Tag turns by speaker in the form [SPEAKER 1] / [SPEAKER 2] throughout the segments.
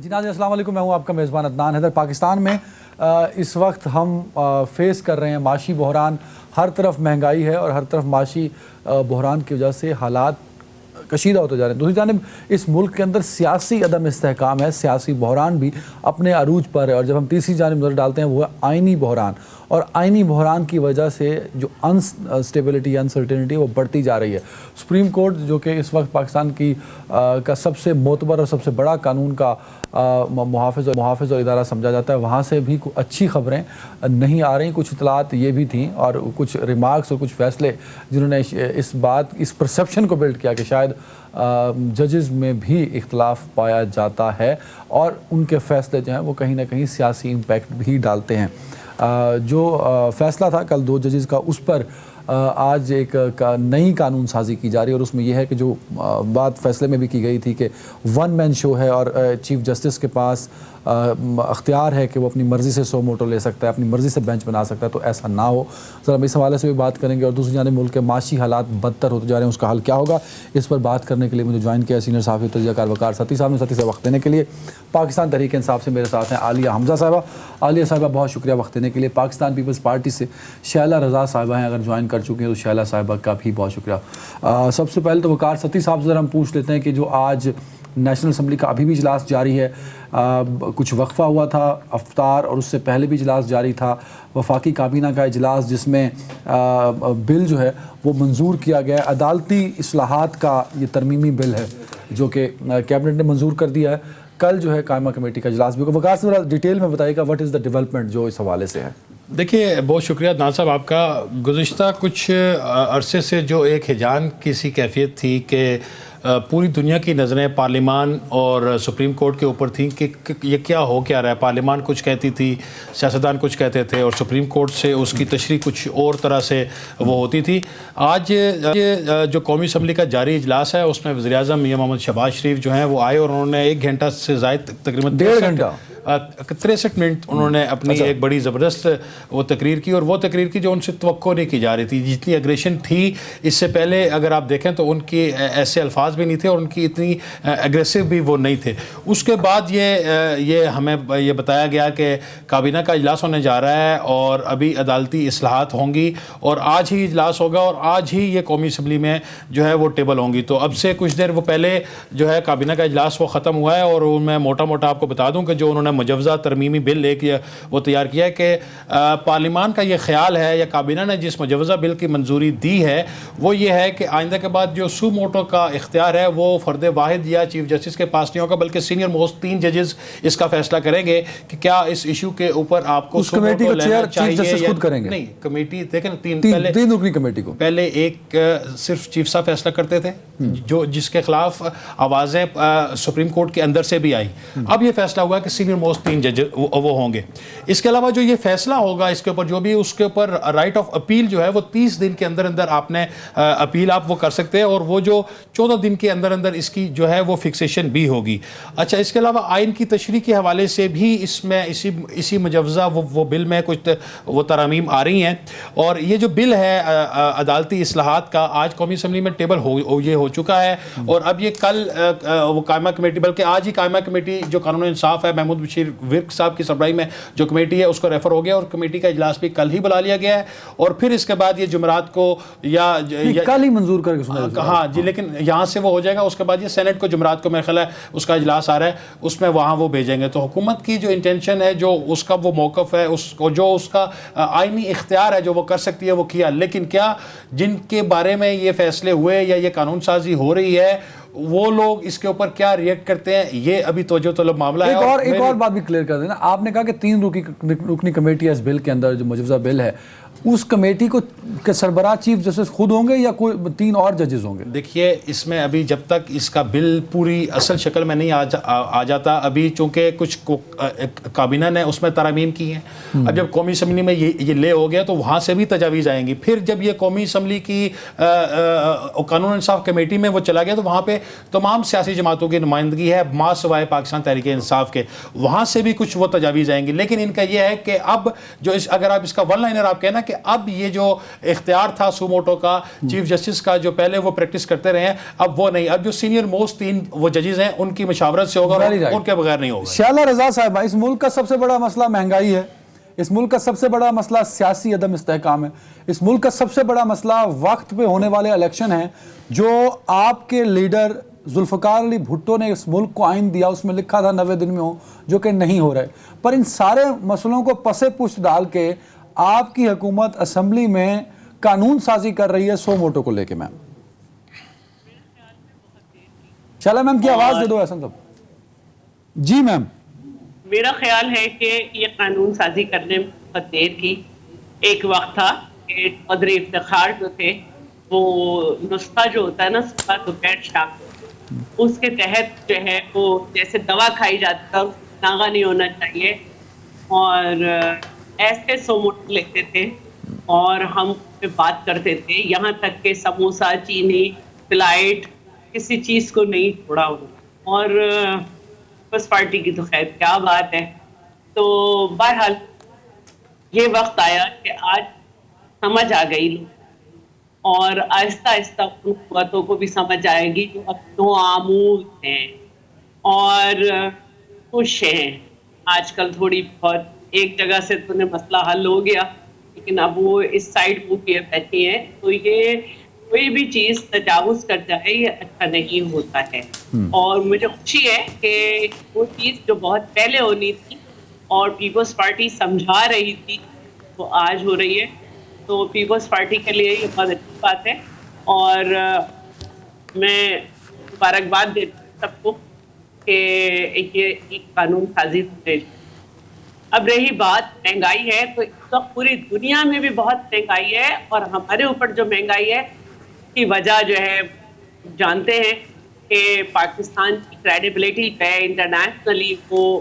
[SPEAKER 1] جی ناظرین السلام علیکم، میں ہوں آپ کا میزبان عدنان حیدر۔ پاکستان میں اس وقت ہم فیس کر رہے ہیں معاشی بحران، ہر طرف مہنگائی ہے اور ہر طرف معاشی بحران کی وجہ سے حالات کشیدہ ہوتے جا رہے ہیں۔ دوسری جانب اس ملک کے اندر سیاسی عدم استحکام ہے، سیاسی بحران بھی اپنے عروج پر ہے، اور جب ہم تیسری جانب نظر ڈالتے ہیں وہ ہے آئینی بحران، اور آئینی بحران کی وجہ سے جو انسٹیبلٹی انسرٹینٹی وہ بڑھتی جا رہی ہے۔ سپریم کورٹ جو کہ اس وقت پاکستان کی کا سب سے معتبر اور سب سے بڑا قانون کا محافظ اور ادارہ سمجھا جاتا ہے، وہاں سے بھی اچھی خبریں نہیں آ رہی۔ کچھ اطلاعات یہ بھی تھیں اور کچھ ریمارکس اور کچھ فیصلے جنہوں نے اس پرسیپشن کو بلڈ کیا کہ شاید ججز میں بھی اختلاف پایا جاتا ہے اور ان کے فیصلے جو ہیں وہ کہیں نہ کہیں سیاسی امپیکٹ بھی ڈالتے ہیں۔ جو فیصلہ تھا کل 2 ججز کا، اس پر آج ایک نئی قانون سازی کی جا رہی ہے، اور اس میں یہ ہے کہ جو بات فیصلے میں بھی کی گئی تھی کہ ون مین شو ہے اور چیف جسٹس کے پاس اختیار ہے کہ وہ اپنی مرضی سے سو موٹو لے سکتا ہے، اپنی مرضی سے بینچ بنا سکتا ہے، تو ایسا نہ ہو۔ ذرا ہم اس حوالے سے بھی بات کریں گے، اور دوسری جانب ملک کے معاشی حالات بدتر ہوتے جا رہے ہیں، اس کا حل کیا ہوگا، اس پر بات کرنے کے لیے مجھے جوائن کیا سینئر صحافی تجزیہ کار وقار ستی صاحب نے۔ ستی سے وقت دینے کے لیے پاکستان تحریک انصاف سے میرے ساتھ ہیں عالیہ حمزہ صاحبہ۔ عالیہ صاحبہ بہت شکریہ وقت دینے کے لیے۔ پاکستان پیپلز پارٹی سے شیلہ رضا صاحبہ ہیں، اگر جوائن کر چکی ہیں تو شیلہ صاحبہ کا بھی بہت شکریہ۔ سب سے پہلے تو وقار ستی صاحب ذرا ہم پوچھ لیتے ہیں کہ جو آج نیشنل اسمبلی کا ابھی بھی اجلاس جاری ہے، کچھ وقفہ ہوا تھا افطار، اور اس سے پہلے بھی اجلاس جاری تھا، وفاقی کابینہ کا اجلاس جس میں بل جو ہے وہ منظور کیا گیا ہے، عدالتی اصلاحات کا یہ ترمیمی بل ہے جو کہ کیبنٹ نے منظور کر دیا ہے۔ کل جو ہے قائمہ کمیٹی کا اجلاس بھی ہوگا۔ وقار سے ذرا ڈیٹیل میں بتائیے گا واٹ از دا ڈیولپمنٹ جو اس حوالے سے ہے۔
[SPEAKER 2] دیکھیے بہت شکریہ عدنان صاحب آپ کا۔ گزشتہ کچھ عرصے سے جو ایک ہیجان کی سی کیفیت تھی کہ پوری دنیا کی نظریں پارلیمان اور سپریم کورٹ کے اوپر تھیں کہ یہ کیا ہو کیا رہا ہے۔ پارلیمان کچھ کہتی تھی، سیاستدان کچھ کہتے تھے، اور سپریم کورٹ سے اس کی تشریح کچھ اور طرح سے وہ ہوتی تھی۔ آج جو قومی اسمبلی کا جاری اجلاس ہے اس میں وزیر اعظم میاں محمد شہباز شریف جو ہیں وہ آئے، اور انہوں نے 1 گھنٹہ سے زائد تقریباً
[SPEAKER 1] 1.5 گھنٹہ
[SPEAKER 2] 63 منٹ انہوں نے اپنی ایک بڑی زبردست وہ تقریر کی، اور وہ تقریر کی جو ان سے توقع نہیں کی جا رہی تھی۔ جتنی اگریشن تھی اس سے پہلے اگر آپ دیکھیں تو ان کی ایسے الفاظ بھی نہیں تھے، اور ان کی اتنی ایگریسو بھی وہ نہیں تھے۔ اس کے بعد یہ ہمیں یہ بتایا گیا کہ کابینہ کا اجلاس ہونے جا رہا ہے اور ابھی عدالتی اصلاحات ہوں گی، اور آج ہی اجلاس ہوگا اور آج ہی یہ قومی اسمبلی میں جو ہے وہ ٹیبل ہوں گی۔ تو اب سے کچھ دیر وہ پہلے جو ہے کابینہ کا اجلاس وہ ختم ہوا ہے، اور میں موٹا موٹا آپ کو بتا دوں کہ جو انہوں نے مجوزہ ترمیمی بل وہ تیار کیا ہے کہ پارلیمان کا یہ خیال ہے یا کابینہ نے جس مجوزہ بل کی منظوری دی ہے وہ یہ ہے کہ آئندہ کے بعد جو سو موٹو کا اختیار ہے وہ فرد واحد یا چیف جسٹس کے پاس نہیں ہوگا، بلکہ سینئر موسٹ 3 ججز اس کا فیصلہ کریں گے کہ کیا اس ایشو کے اوپر آپ کو
[SPEAKER 1] سو موٹو لینا چاہیے یا خود کریں گے۔
[SPEAKER 2] نہیں، کمیٹی دیکھیں
[SPEAKER 1] 3 رکنی کمیٹی کو
[SPEAKER 2] پہلے ایک صرف چیف صاحب فیصلہ کرتے تھے جس کے خلاف آوازیں سپریم کورٹ کے اندر سے بھی آئی۔ اب یہ فیصلہ ہوا کہ سینئر موسٹ 3 جج وہ ہوں گے۔ اس کے علاوہ جو یہ فیصلہ ہوگا اس کے اوپر جو بھی اس کے اوپر رائٹ آف اپیل جو ہے وہ 30 دن کے اندر اندر آپ نے اپیل آپ وہ کر سکتے ہیں، اور وہ جو 14 دن کے اندر اندر اس کی جو ہے وہ فکسیشن بھی ہوگی۔ اچھا، اس کے علاوہ آئین کی تشریح کے حوالے سے بھی اس میں اسی مجوزہ وہ بل میں کچھ وہ ترامیم آ رہی ہیں، اور یہ جو بل ہے عدالتی اصلاحات کا آج قومی اسمبلی میں ٹیبل یہ ہو چکا ہے، اور اب یہ کل وہ قائمہ کمیٹی بلکہ آج ہی قائمہ کمیٹی جو قانون انصاف ہے محمود بشیر ورک صاحب کی سربراہی میں جو کمیٹی ہے اس کو ریفر ہو گیا، اور کمیٹی کا اجلاس بھی کل ہی بلا لیا گیا ہے، اور پھر اس کے بعد یہ جمعرات کو یا
[SPEAKER 1] کل ہی منظور کر کے سنا۔
[SPEAKER 2] ہاں جی، لیکن یہاں سے وہ ہو جائے گا، اس کے بعد یہ سینٹ کو جمعرات کو میرے خیال ہے اس کا اجلاس آ رہا ہے، اس میں وہاں وہ بھیجیں گے۔ تو حکومت کی جو انٹینشن ہے، جو اس کا وہ موقف ہے، اس کو جو اس کا آئینی اختیار ہے جو وہ کر سکتی ہے وہ کیا، لیکن کیا جن کے بارے میں یہ فیصلے ہوئے یا یہ قانون سازی ہو رہی ہے وہ لوگ اس کے اوپر کیا ریئیکٹ کرتے ہیں، یہ ابھی توجہ طلب معاملہ ہے۔
[SPEAKER 1] ایک اور بات بھی کلیئر کر دینا، آپ نے کہا کہ 3 رکنی کمیٹی ہے اس بل کے اندر جو مجوزہ بل ہے، اس کمیٹی کو سربراہ چیف جسٹس خود ہوں گے یا کوئی 3 اور ججز ہوں گے؟
[SPEAKER 2] دیکھیے اس میں ابھی جب تک اس کا بل پوری اصل شکل میں نہیں آ جاتا، ابھی چونکہ کچھ کابینہ نے اس میں ترامیم کی ہیں، اب جب قومی اسمبلی میں یہ لے ہو گیا تو وہاں سے بھی تجاویز آئیں گی، پھر جب یہ قومی اسمبلی کی قانون انصاف کمیٹی میں وہ چلا گیا تو وہاں پہ تمام سیاسی جماعتوں کی نمائندگی ہے ماں سوائے پاکستان تحریک انصاف کے، وہاں سے بھی کچھ وہ تجاویز آئیں گی، لیکن ان کا یہ ہے کہ اب جو اگر آپ اس کا ون لائنر آپ کہنا کہ اب یہ جو اختیار تھا سوموٹو کا چیف جسٹس کا جو پہلے وہ پریکٹس کرتے رہے ہیں، اب وہ نہیں، اب جو سینئر موسٹ 3 وہ ججز ہیں ان کی مشاورت سے ہوگا اور ان کے بغیر نہیں ہوگا۔
[SPEAKER 1] شعلہ رضا صاحبہ، اس ملک کا سب سے بڑا مسئلہ مہنگائی ہے، اس ملک کا سب سے بڑا مسئلہ سیاسی عدم استحکام ہے، اس ملک کا سب سے بڑا مسئلہ وقت پہ ہونے والے الیکشن ہیں جو آپ کے لیڈر ذوالفقار علی بھٹو نے اس ملک کو آئین دیا، اس میں لکھا تھا 90 دن میں ہو، جو کہ نہیں ہو رہے۔ پر ان سارے مسئلوں کو پسے پشت ڈال کے آپ کی حکومت اسمبلی میں قانون سازی کر رہی ہے سوموٹو کو لے کے۔ میم شعلہ میم کی آواز دے دو احسن صاحب۔ جی میم،
[SPEAKER 3] میرا خیال ہے کہ یہ قانون سازی کرنے میں بہت دیر کی۔ ایک وقت تھا کہ چودھری افتخار جو تھے وہ نسخہ جو ہوتا ہے نا صبح دوپہر شام، اس کے تحت جو ہے وہ جیسے دوا کھائی جاتی ہے ناغہ نہیں ہونا چاہیے، اور ایسے سوموٹو لیتے تھے اور ہم پہ بات کرتے تھے، یہاں تک کہ سموسہ، چینی، فلائٹ کسی چیز کو نہیں چھوڑا انہوں، اور پیپلز پارٹی کی تو خیر کیا بات ہے۔ تو بہرحال یہ وقت آیا کہ آج سمجھ آ گئی اور آہستہ آہستہ ان قوتوں کو بھی سمجھ آئے گی جو اب نوآموز ہیں اور خوش ہیں۔ آج کل تھوڑی بہت ایک جگہ سے تو مسئلہ حل ہو گیا، لیکن اب وہ اس سائڈ منہ کیے بیٹھی ہیں، تو یہ کوئی بھی چیز تجاوز کر جائے یہ اچھا نہیں ہوتا ہے۔ اور مجھے خوشی ہے کہ وہ چیز جو بہت پہلے ہونی تھی اور پیپلز پارٹی سمجھا رہی تھی وہ آج ہو رہی ہے، تو پیپلز پارٹی کے لیے یہ بہت اچھی بات ہے، اور میں مبارکباد دیتی ہوں سب کو کہ یہ ایک قانون سازی ہو گئی۔ اب رہی بات مہنگائی ہے، تو اس وقت پوری دنیا میں بھی بہت مہنگائی ہے، اور ہمارے اوپر جو مہنگائی ہے کی وجہ جو ہے جانتے ہیں کہ پاکستان کی کریڈیبلٹی پہ انٹرنیشنلی وہ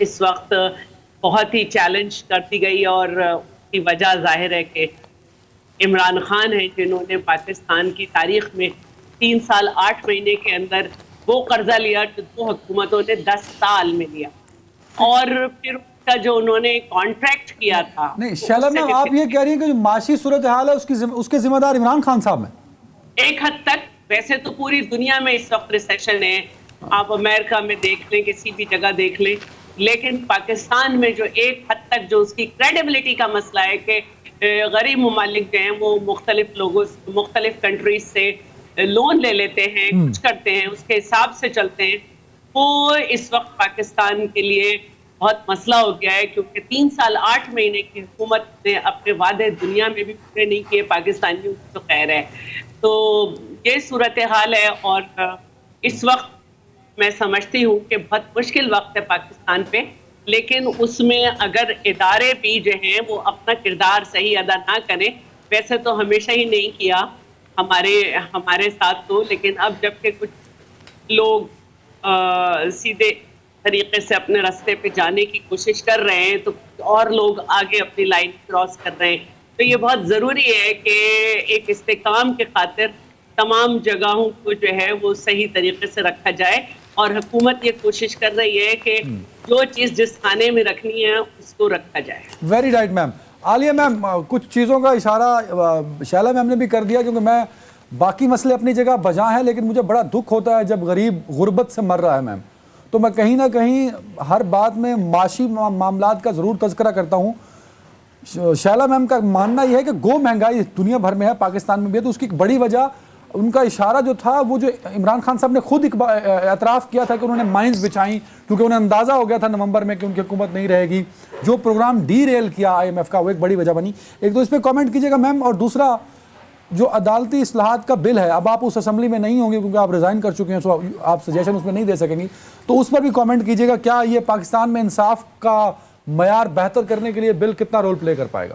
[SPEAKER 3] اس وقت بہت ہی چیلنج کرتی گئی، اور اس کی وجہ ظاہر ہے کہ عمران خان ہیں جنہوں نے پاکستان کی تاریخ میں 3 سال 8 مہینے کے اندر وہ قرضہ لیا جو 2 حکومتوں نے 10 سال میں لیا، اور پھر اس کا جو انہوں نے کانٹریکٹ کیا تھا۔
[SPEAKER 1] نہیں شعلہ میم، آپ یہ کہہ رہی ہیں کہ جو معاشی صورتحال ہے اس کے ذمہ دار عمران خان صاحب ہیں؟
[SPEAKER 3] ایک حد تک، ویسے تو پوری دنیا میں اس وقت ریسیشن ہے، آپ امریکہ میں دیکھ لیں، کسی بھی جگہ دیکھ لیں، لیکن پاکستان میں جو ایک حد تک جو اس کی کریڈیبلٹی کا مسئلہ ہے کہ غریب ممالک جو ہیں وہ مختلف لوگوں مختلف کنٹریز سے لون لے لیتے ہیں، کچھ کرتے ہیں، اس کے حساب سے چلتے ہیں، وہ اس وقت پاکستان کے لیے بہت مسئلہ ہو گیا ہے، کیونکہ 3 سال 8 مہینے کی حکومت نے اپنے وعدے دنیا میں بھی پورے نہیں کیے، پاکستانیوں کی تو خیر ہے۔ تو یہ صورتحال ہے، اور اس وقت میں سمجھتی ہوں کہ بہت مشکل وقت ہے پاکستان پہ، لیکن اس میں اگر ادارے بھی جو ہیں وہ اپنا کردار صحیح ادا نہ کریں، ویسے تو ہمیشہ ہی نہیں کیا ہمارے ساتھ تو، لیکن اب جب کہ کچھ لوگ سیدھے طریقے سے اپنے راستے پہ جانے کی کوشش کر رہے ہیں تو اور لوگ آگے اپنی لائن کراس کر رہے ہیں، تو یہ بہت ضروری ہے کہ ایک استحکام کے خاطر تمام جگہوں کو جو ہے وہ صحیح طریقے سے رکھا جائے، اور حکومت یہ کوشش کر رہی ہے کہ جو چیز جس خانے میں رکھنی ہے اس کو رکھا جائے۔
[SPEAKER 1] Very right ma'am. عالیہ میم، کچھ چیزوں کا اشارہ شعلہ میم نے بھی کر دیا، کیونکہ میں باقی مسئلے اپنی جگہ بجا ہیں، لیکن مجھے بڑا دکھ ہوتا ہے جب غریب غربت سے مر رہا ہے میم، تو میں کہیں نہ کہیں ہر بات میں معاشی معاملات کا ضرور تذکرہ کرتا ہوں۔ شعلہ میم کا ماننا یہ ہے کہ گو مہنگائی دنیا بھر میں ہے، پاکستان میں بھی ہے، تو اس کی ایک بڑی وجہ ان کا اشارہ جو تھا وہ جو عمران خان صاحب نے خود اعتراف کیا تھا کہ انہوں نے مائنز بچائیں، کیونکہ انہیں اندازہ ہو گیا تھا نومبر میں کہ ان کی حکومت نہیں رہے گی، جو پروگرام ڈی ریل کیا IMF کا وہ ایک بڑی وجہ بنی۔ ایک تو اس پہ کامنٹ کیجئے گا میم، اور دوسرا جو عدالتی اصلاحات کا بل ہے، اب آپ اس اسمبلی میں نہیں ہوں گے کیونکہ آپ ریزائن کر چکے ہیں، سو آپ سجیشن اس میں نہیں دے سکیں گی، تو اس پر بھی کامنٹ کیجئے گا، کیا یہ پاکستان میں انصاف کا معیار بہتر کرنے کے لیے بل کتنا رول پلے کر پائے گا؟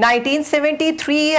[SPEAKER 4] 1973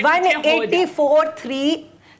[SPEAKER 4] 184.3,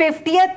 [SPEAKER 4] 50th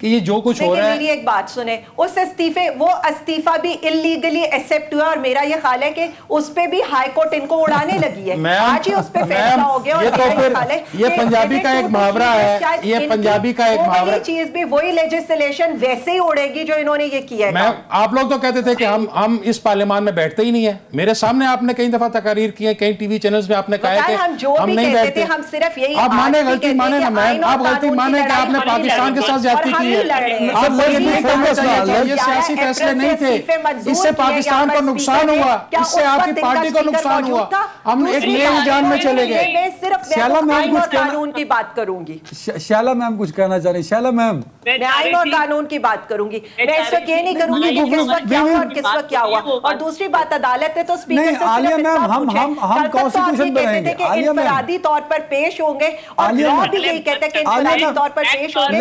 [SPEAKER 2] کہ یہ جو کچھ ہو رہا ہے.
[SPEAKER 4] میری ایک بات سنیں, اس استعفے, وہ استعفا بھی اللیگلی ایکسپٹ ہوا, اور میرا یہ خیال ہے کہ اس پہ بھی ہائی کورٹ ان کو اڑانے لگی ہے. آج ہی اس پہ فیصلہ ہو گیا.
[SPEAKER 2] یہ تو پھر یہ پنجابی کا ایک محاورہ ہے, یہ پنجابی کا ایک محاورہ.
[SPEAKER 4] وہی چیز بھی, وہی لیجسلیشن ویسے ہی اڑے گی جو انہوں نے یہ کیا ہے.
[SPEAKER 2] آپ لوگ تو کہتے تھے کہ ہم اس پارلیمان میں بیٹھتے ہی نہیں ہیں. میرے سامنے آپ نے کئی دفعہ تقاریر کی ہیں, کئی ٹی وی چینلز میں آپ نے کہا ہے کہ ہم نہیں بیٹھتے.
[SPEAKER 4] ہم صرف یہی
[SPEAKER 2] آپ مانے غلطی مانے نا میم, آپ غلطی مانے کہ آپ نے پاکستان کے ساتھ زیادتی کی ہے. یہ سیاسی فیصلے نہیں تھے, اس سے پاکستان کو نقصان ہوا, اس سے آپ کی پارٹی کو نقصان ہوا. ہم ایک نئے رجحان میں چلے گئے.
[SPEAKER 4] میں صرف آئین اور قانون کی بات کروں گی.
[SPEAKER 1] شیلا میم کچھ کہنا چاہ رہی ہیں. شیلا میم,
[SPEAKER 4] میں آئین اور قانون کی بات کروں گی. میں اس وقت یہ نہیں کروں گی کہ کس وقت کیا ہوا اور کس وقت کیا ہوا. اور دوسری بات, عدالت ہے تو اسپیکر سے
[SPEAKER 1] عالیہ میم, ہم کانسٹیٹیوشن بنائیں گے.
[SPEAKER 4] انفرادی طور پر پیش ہوں گے, اور لا بھی یہی کہتا ہے کہ انفرادی طور پر پیش ہوں گے.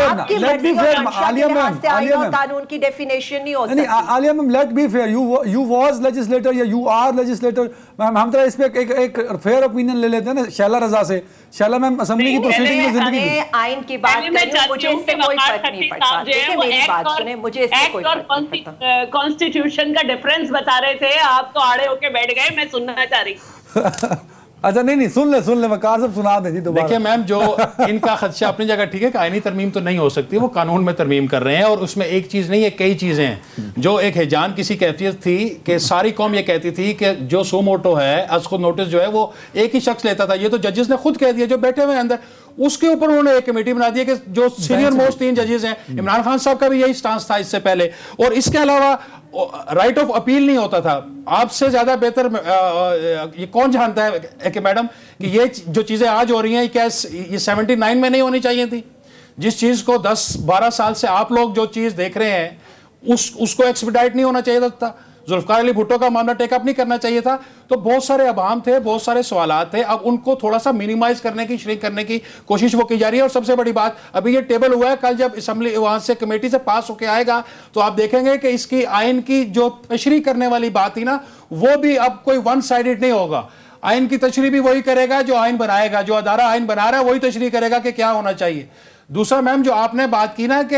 [SPEAKER 4] آپ کی مرضی اور منشا کے لحاظ سے آئین اور قانون کی ڈیفینیشن نہیں ہو سکتی.
[SPEAKER 1] Aliya ma'am, let be fair, you was legislator یا یو آر لیجسلیٹر. ہم طرح اس پہ ایک فیئر اوپینین لے لیتے ہیں نا شیلا رضا سے. شیلا میم اسمبلی کی پروسیڈنگ میں زندگی
[SPEAKER 4] آئین کی بات کریں, مجھے اس سے کوئی فرق نہیں پڑتا. دیکھیں میری بات سنیں, مجھے اس سے کوئی فرق نہیں پڑتا.
[SPEAKER 3] کانسٹیٹیوشن کا ڈیفرنس بتا رہے تھے, آپ تو آڑے ہو کے بیٹھ گئے, میں سننا چاہ رہی.
[SPEAKER 1] اچھا نہیں, سن لیں وقار صاحب, سنا دیں جی دوبارہ.
[SPEAKER 2] دیکھیں میم, جو ان کا خدشہ اپنی جگہ ٹھیک ہے کہ آئینی ترمیم تو نہیں ہو سکتی, وہ قانون میں ترمیم کر رہے ہیں, اور اس میں ایک چیز نہیں ہے, کئی چیزیں ہیں. جو ایک ہیجان کسی کیفیت تھی کہ ساری قوم یہ کہتی تھی کہ جو سو موٹو ہے, از خود نوٹس جو ہے وہ ایک ہی شخص لیتا تھا. یہ تو ججز نے خود کہہ دیا جو بیٹھے ہوئے اندر. اس کے اوپر انہوں نے ایک کمیٹی بنا دی کہ جو سینئر موسٹ 3 ججز ہیں, عمران خان صاحب کا بھی یہی سٹانس تھا اس سے پہلے, اور اس کے علاوہ رائٹ آف اپیل نہیں ہوتا تھا. آپ سے زیادہ بہتر یہ کون جانتا ہے کہ میڈم کہ یہ جو چیزیں آج ہو رہی ہیں کیا یہ 79 میں نہیں ہونی چاہیے تھی؟ جس چیز کو 10-12 سال سے آپ لوگ جو چیز دیکھ رہے ہیں اس کو ایکسپیڈائٹ نہیں ہونا چاہیے تھا. ذوالفقار علی بھٹو کا معاملہ ٹیک اپ نہیں کرنا چاہیے تھا. تو بہت سارے ابہام تھے, بہت سارے سوالات تھے. اب ان کو تھوڑا سا منیمائز کرنے کی, شرنک کرنے کی کوشش وہ کی جا رہی ہے. اور سب سے بڑی بات, ابھی یہ ٹیبل ہوا ہے, کل جب اسمبلی وہاں سے کمیٹی سے پاس ہو کے آئے گا تو آپ دیکھیں گے کہ اس کی آئین کی جو تشریح کرنے والی بات تھی نا, وہ بھی اب کوئی ون سائیڈڈ نہیں ہوگا. آئین کی تشریح بھی وہی کرے گا جو آئین بنائے گا, جو ادارہ آئین بنا رہا ہے وہی تشریح کرے گا کہ کیا ہونا چاہیے. دوسرا میم, جو آپ نے بات کی نا کہ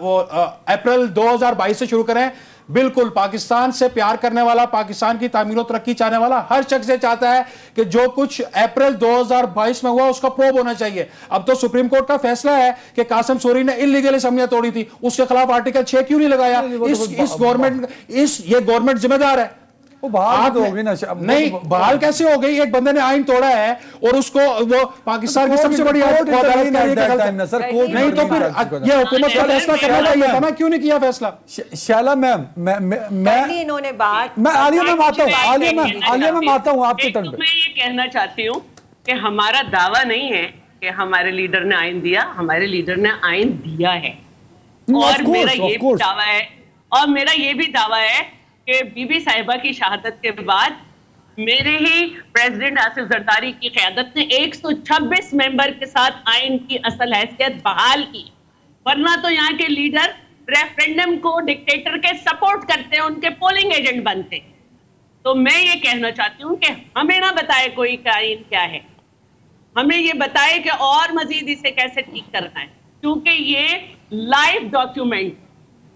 [SPEAKER 2] وہ اپریل 2022 سے شروع کریں, بالکل پاکستان سے پیار کرنے والا, پاکستان کی تعمیر و ترقی چاہنے والا ہر شخص یہ چاہتا ہے کہ جو کچھ اپریل 2022 میں ہوا اس کا پروب ہونا چاہیے. اب تو سپریم کورٹ کا فیصلہ ہے کہ قاسم سوری نے انلیگل اسمبلیاں توڑی تھی, اس کے خلاف آرٹیکل 6 کیوں نہیں لگایا؟ یہ گورنمنٹ ذمہ دار ہے. نہیں, بحال کیسے ہو گئی؟ ایک بندے نے آئین توڑا ہے اور اس کو وہ پاکستان کی سب سے بڑی عدالت نہیں, تو پھر یہ حکومت کا فیصلہ کرنا چاہیے تھا نا, کیوں نہیں کیا فیصلہ؟
[SPEAKER 1] شیلا میم,
[SPEAKER 4] انہوں نے بات,
[SPEAKER 1] میں عالیہ میم آتا ہوں آپ کے ٹرن پہ.
[SPEAKER 3] میں یہ کہنا چاہتی ہوں کہ ہمارا دعویٰ نہیں ہے کہ ہمارے لیڈر نے آئین دیا, ہمارے لیڈر نے آئین دیا ہے. اور میرا یہ بھی دعویٰ ہے, اور میرا یہ بھی دعویٰ ہے کہ بی بی صاحبہ کی شہادت کے بعد میرے ہی پریزیڈنٹ آصف زرداری کی قیادت نے 126 ممبر کے ساتھ آئین کی اصل حیثیت بحال کی. ورنہ تو یہاں کے لیڈر ریفرینڈم کو ڈکٹیٹر کے سپورٹ کرتے ہیں, ان کے پولنگ ایجنٹ بنتے ہیں. تو میں یہ کہنا چاہتی ہوں کہ ہمیں نہ بتائے کوئی کہ آئین کیا ہے, ہمیں یہ بتائے کہ اور مزید اسے کیسے ٹھیک کرنا ہے, کیونکہ یہ لائیو ڈاکیومنٹ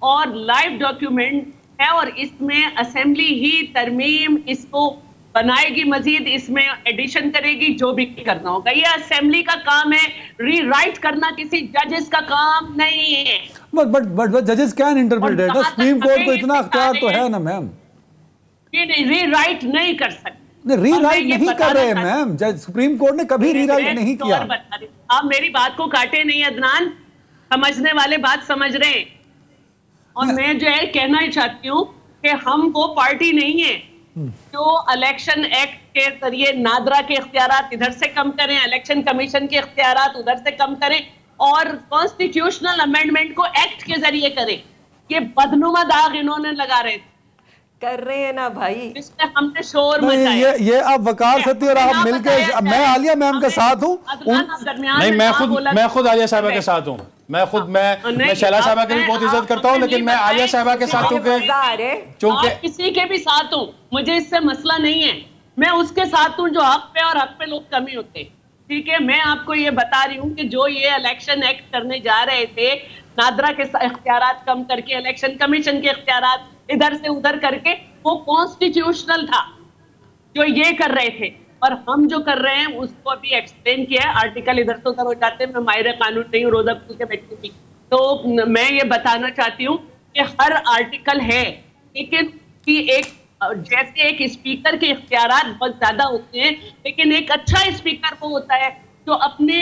[SPEAKER 3] اور لائیو ڈاکیومنٹ ہے, اور اس میں اسمبلی ہی ترمیم اس کو بنائے گی, مزید اس میں ایڈیشن کرے گی, جو بھی کرنا ہوگا. یہ اسمبلی کا کام ہے, ری رائٹ کرنا کسی ججز کا کام نہیں ہے.
[SPEAKER 1] بٹ ججز can interpret it, supreme court کو اتنا اختیار تو ہے نا میم.
[SPEAKER 3] یہ ری رائٹ نہیں کر سکتے,
[SPEAKER 1] ری رائٹ نہیں کر رہے میم, سپریم کورٹ نے کبھی ری رائٹ نہیں کیا.
[SPEAKER 3] آپ میری بات کو کاٹے نہیں عدنان, سمجھنے والے بات سمجھ رہے ہیں. اور میں جو ہے کہنا ہی چاہتی ہوں کہ ہم وہ پارٹی نہیں ہے جو الیکشن ایکٹ کے ذریعے نادرا کے اختیارات ادھر سے کم کریں, الیکشن کمیشن کے اختیارات ادھر سے کم کریں, اور کانسٹیٹیوشنل امینڈمنٹ کو ایکٹ کے ذریعے کریں. یہ بدنما داغ انہوں نے لگا رہے
[SPEAKER 4] کر رہے ہیں نا بھائی,
[SPEAKER 3] اس میں ہم نے شور مچایا.
[SPEAKER 1] یہ اب وقار ستی اور آپ مل کے, میں عالیہ میم کے ساتھ ہوں.
[SPEAKER 2] نہیں, میں خود عالیہ صاحبہ کے ساتھ ہوں. میں شیلا صاحبہ کی بھی بہت عزت کرتا ہوں, لیکن میں عالیہ صاحبہ کے ساتھ
[SPEAKER 3] چونکہ کسی کے بھی ساتھ ہوں, مجھے اس سے مسئلہ نہیں ہے. میں اس کے ساتھ ہوں جو حق پہ اور حق پہ لوگ کمی ہوتے. ٹھیک ہے، میں آپ کو یہ بتا رہی ہوں کہ جو یہ الیکشن ایکٹ کرنے جا رہے تھے، نادرا کے اختیارات کم کر کے، الیکشن کمیشن کے اختیارات ادھر سے ادھر کر کے، وہ کانسٹیٹیوشنل تھا جو یہ کر رہے تھے. اور ہم جو کر رہے ہیں اس کو ابھی ایکسپلین کیا ہے. آرٹیکل ادھر سے ادھر ہو جاتے ہیں، میں ماہر قانون نہیں ہوں، روزہ کھول کے بیٹھی تھی. تو میں یہ بتانا چاہتی ہوں کہ ہر آرٹیکل ہے، لیکن ایک جیسے ایک اسپیکر کے اختیارات بہت زیادہ ہوتے ہیں، لیکن ایک اچھا اسپیکر وہ ہوتا ہے جو اپنے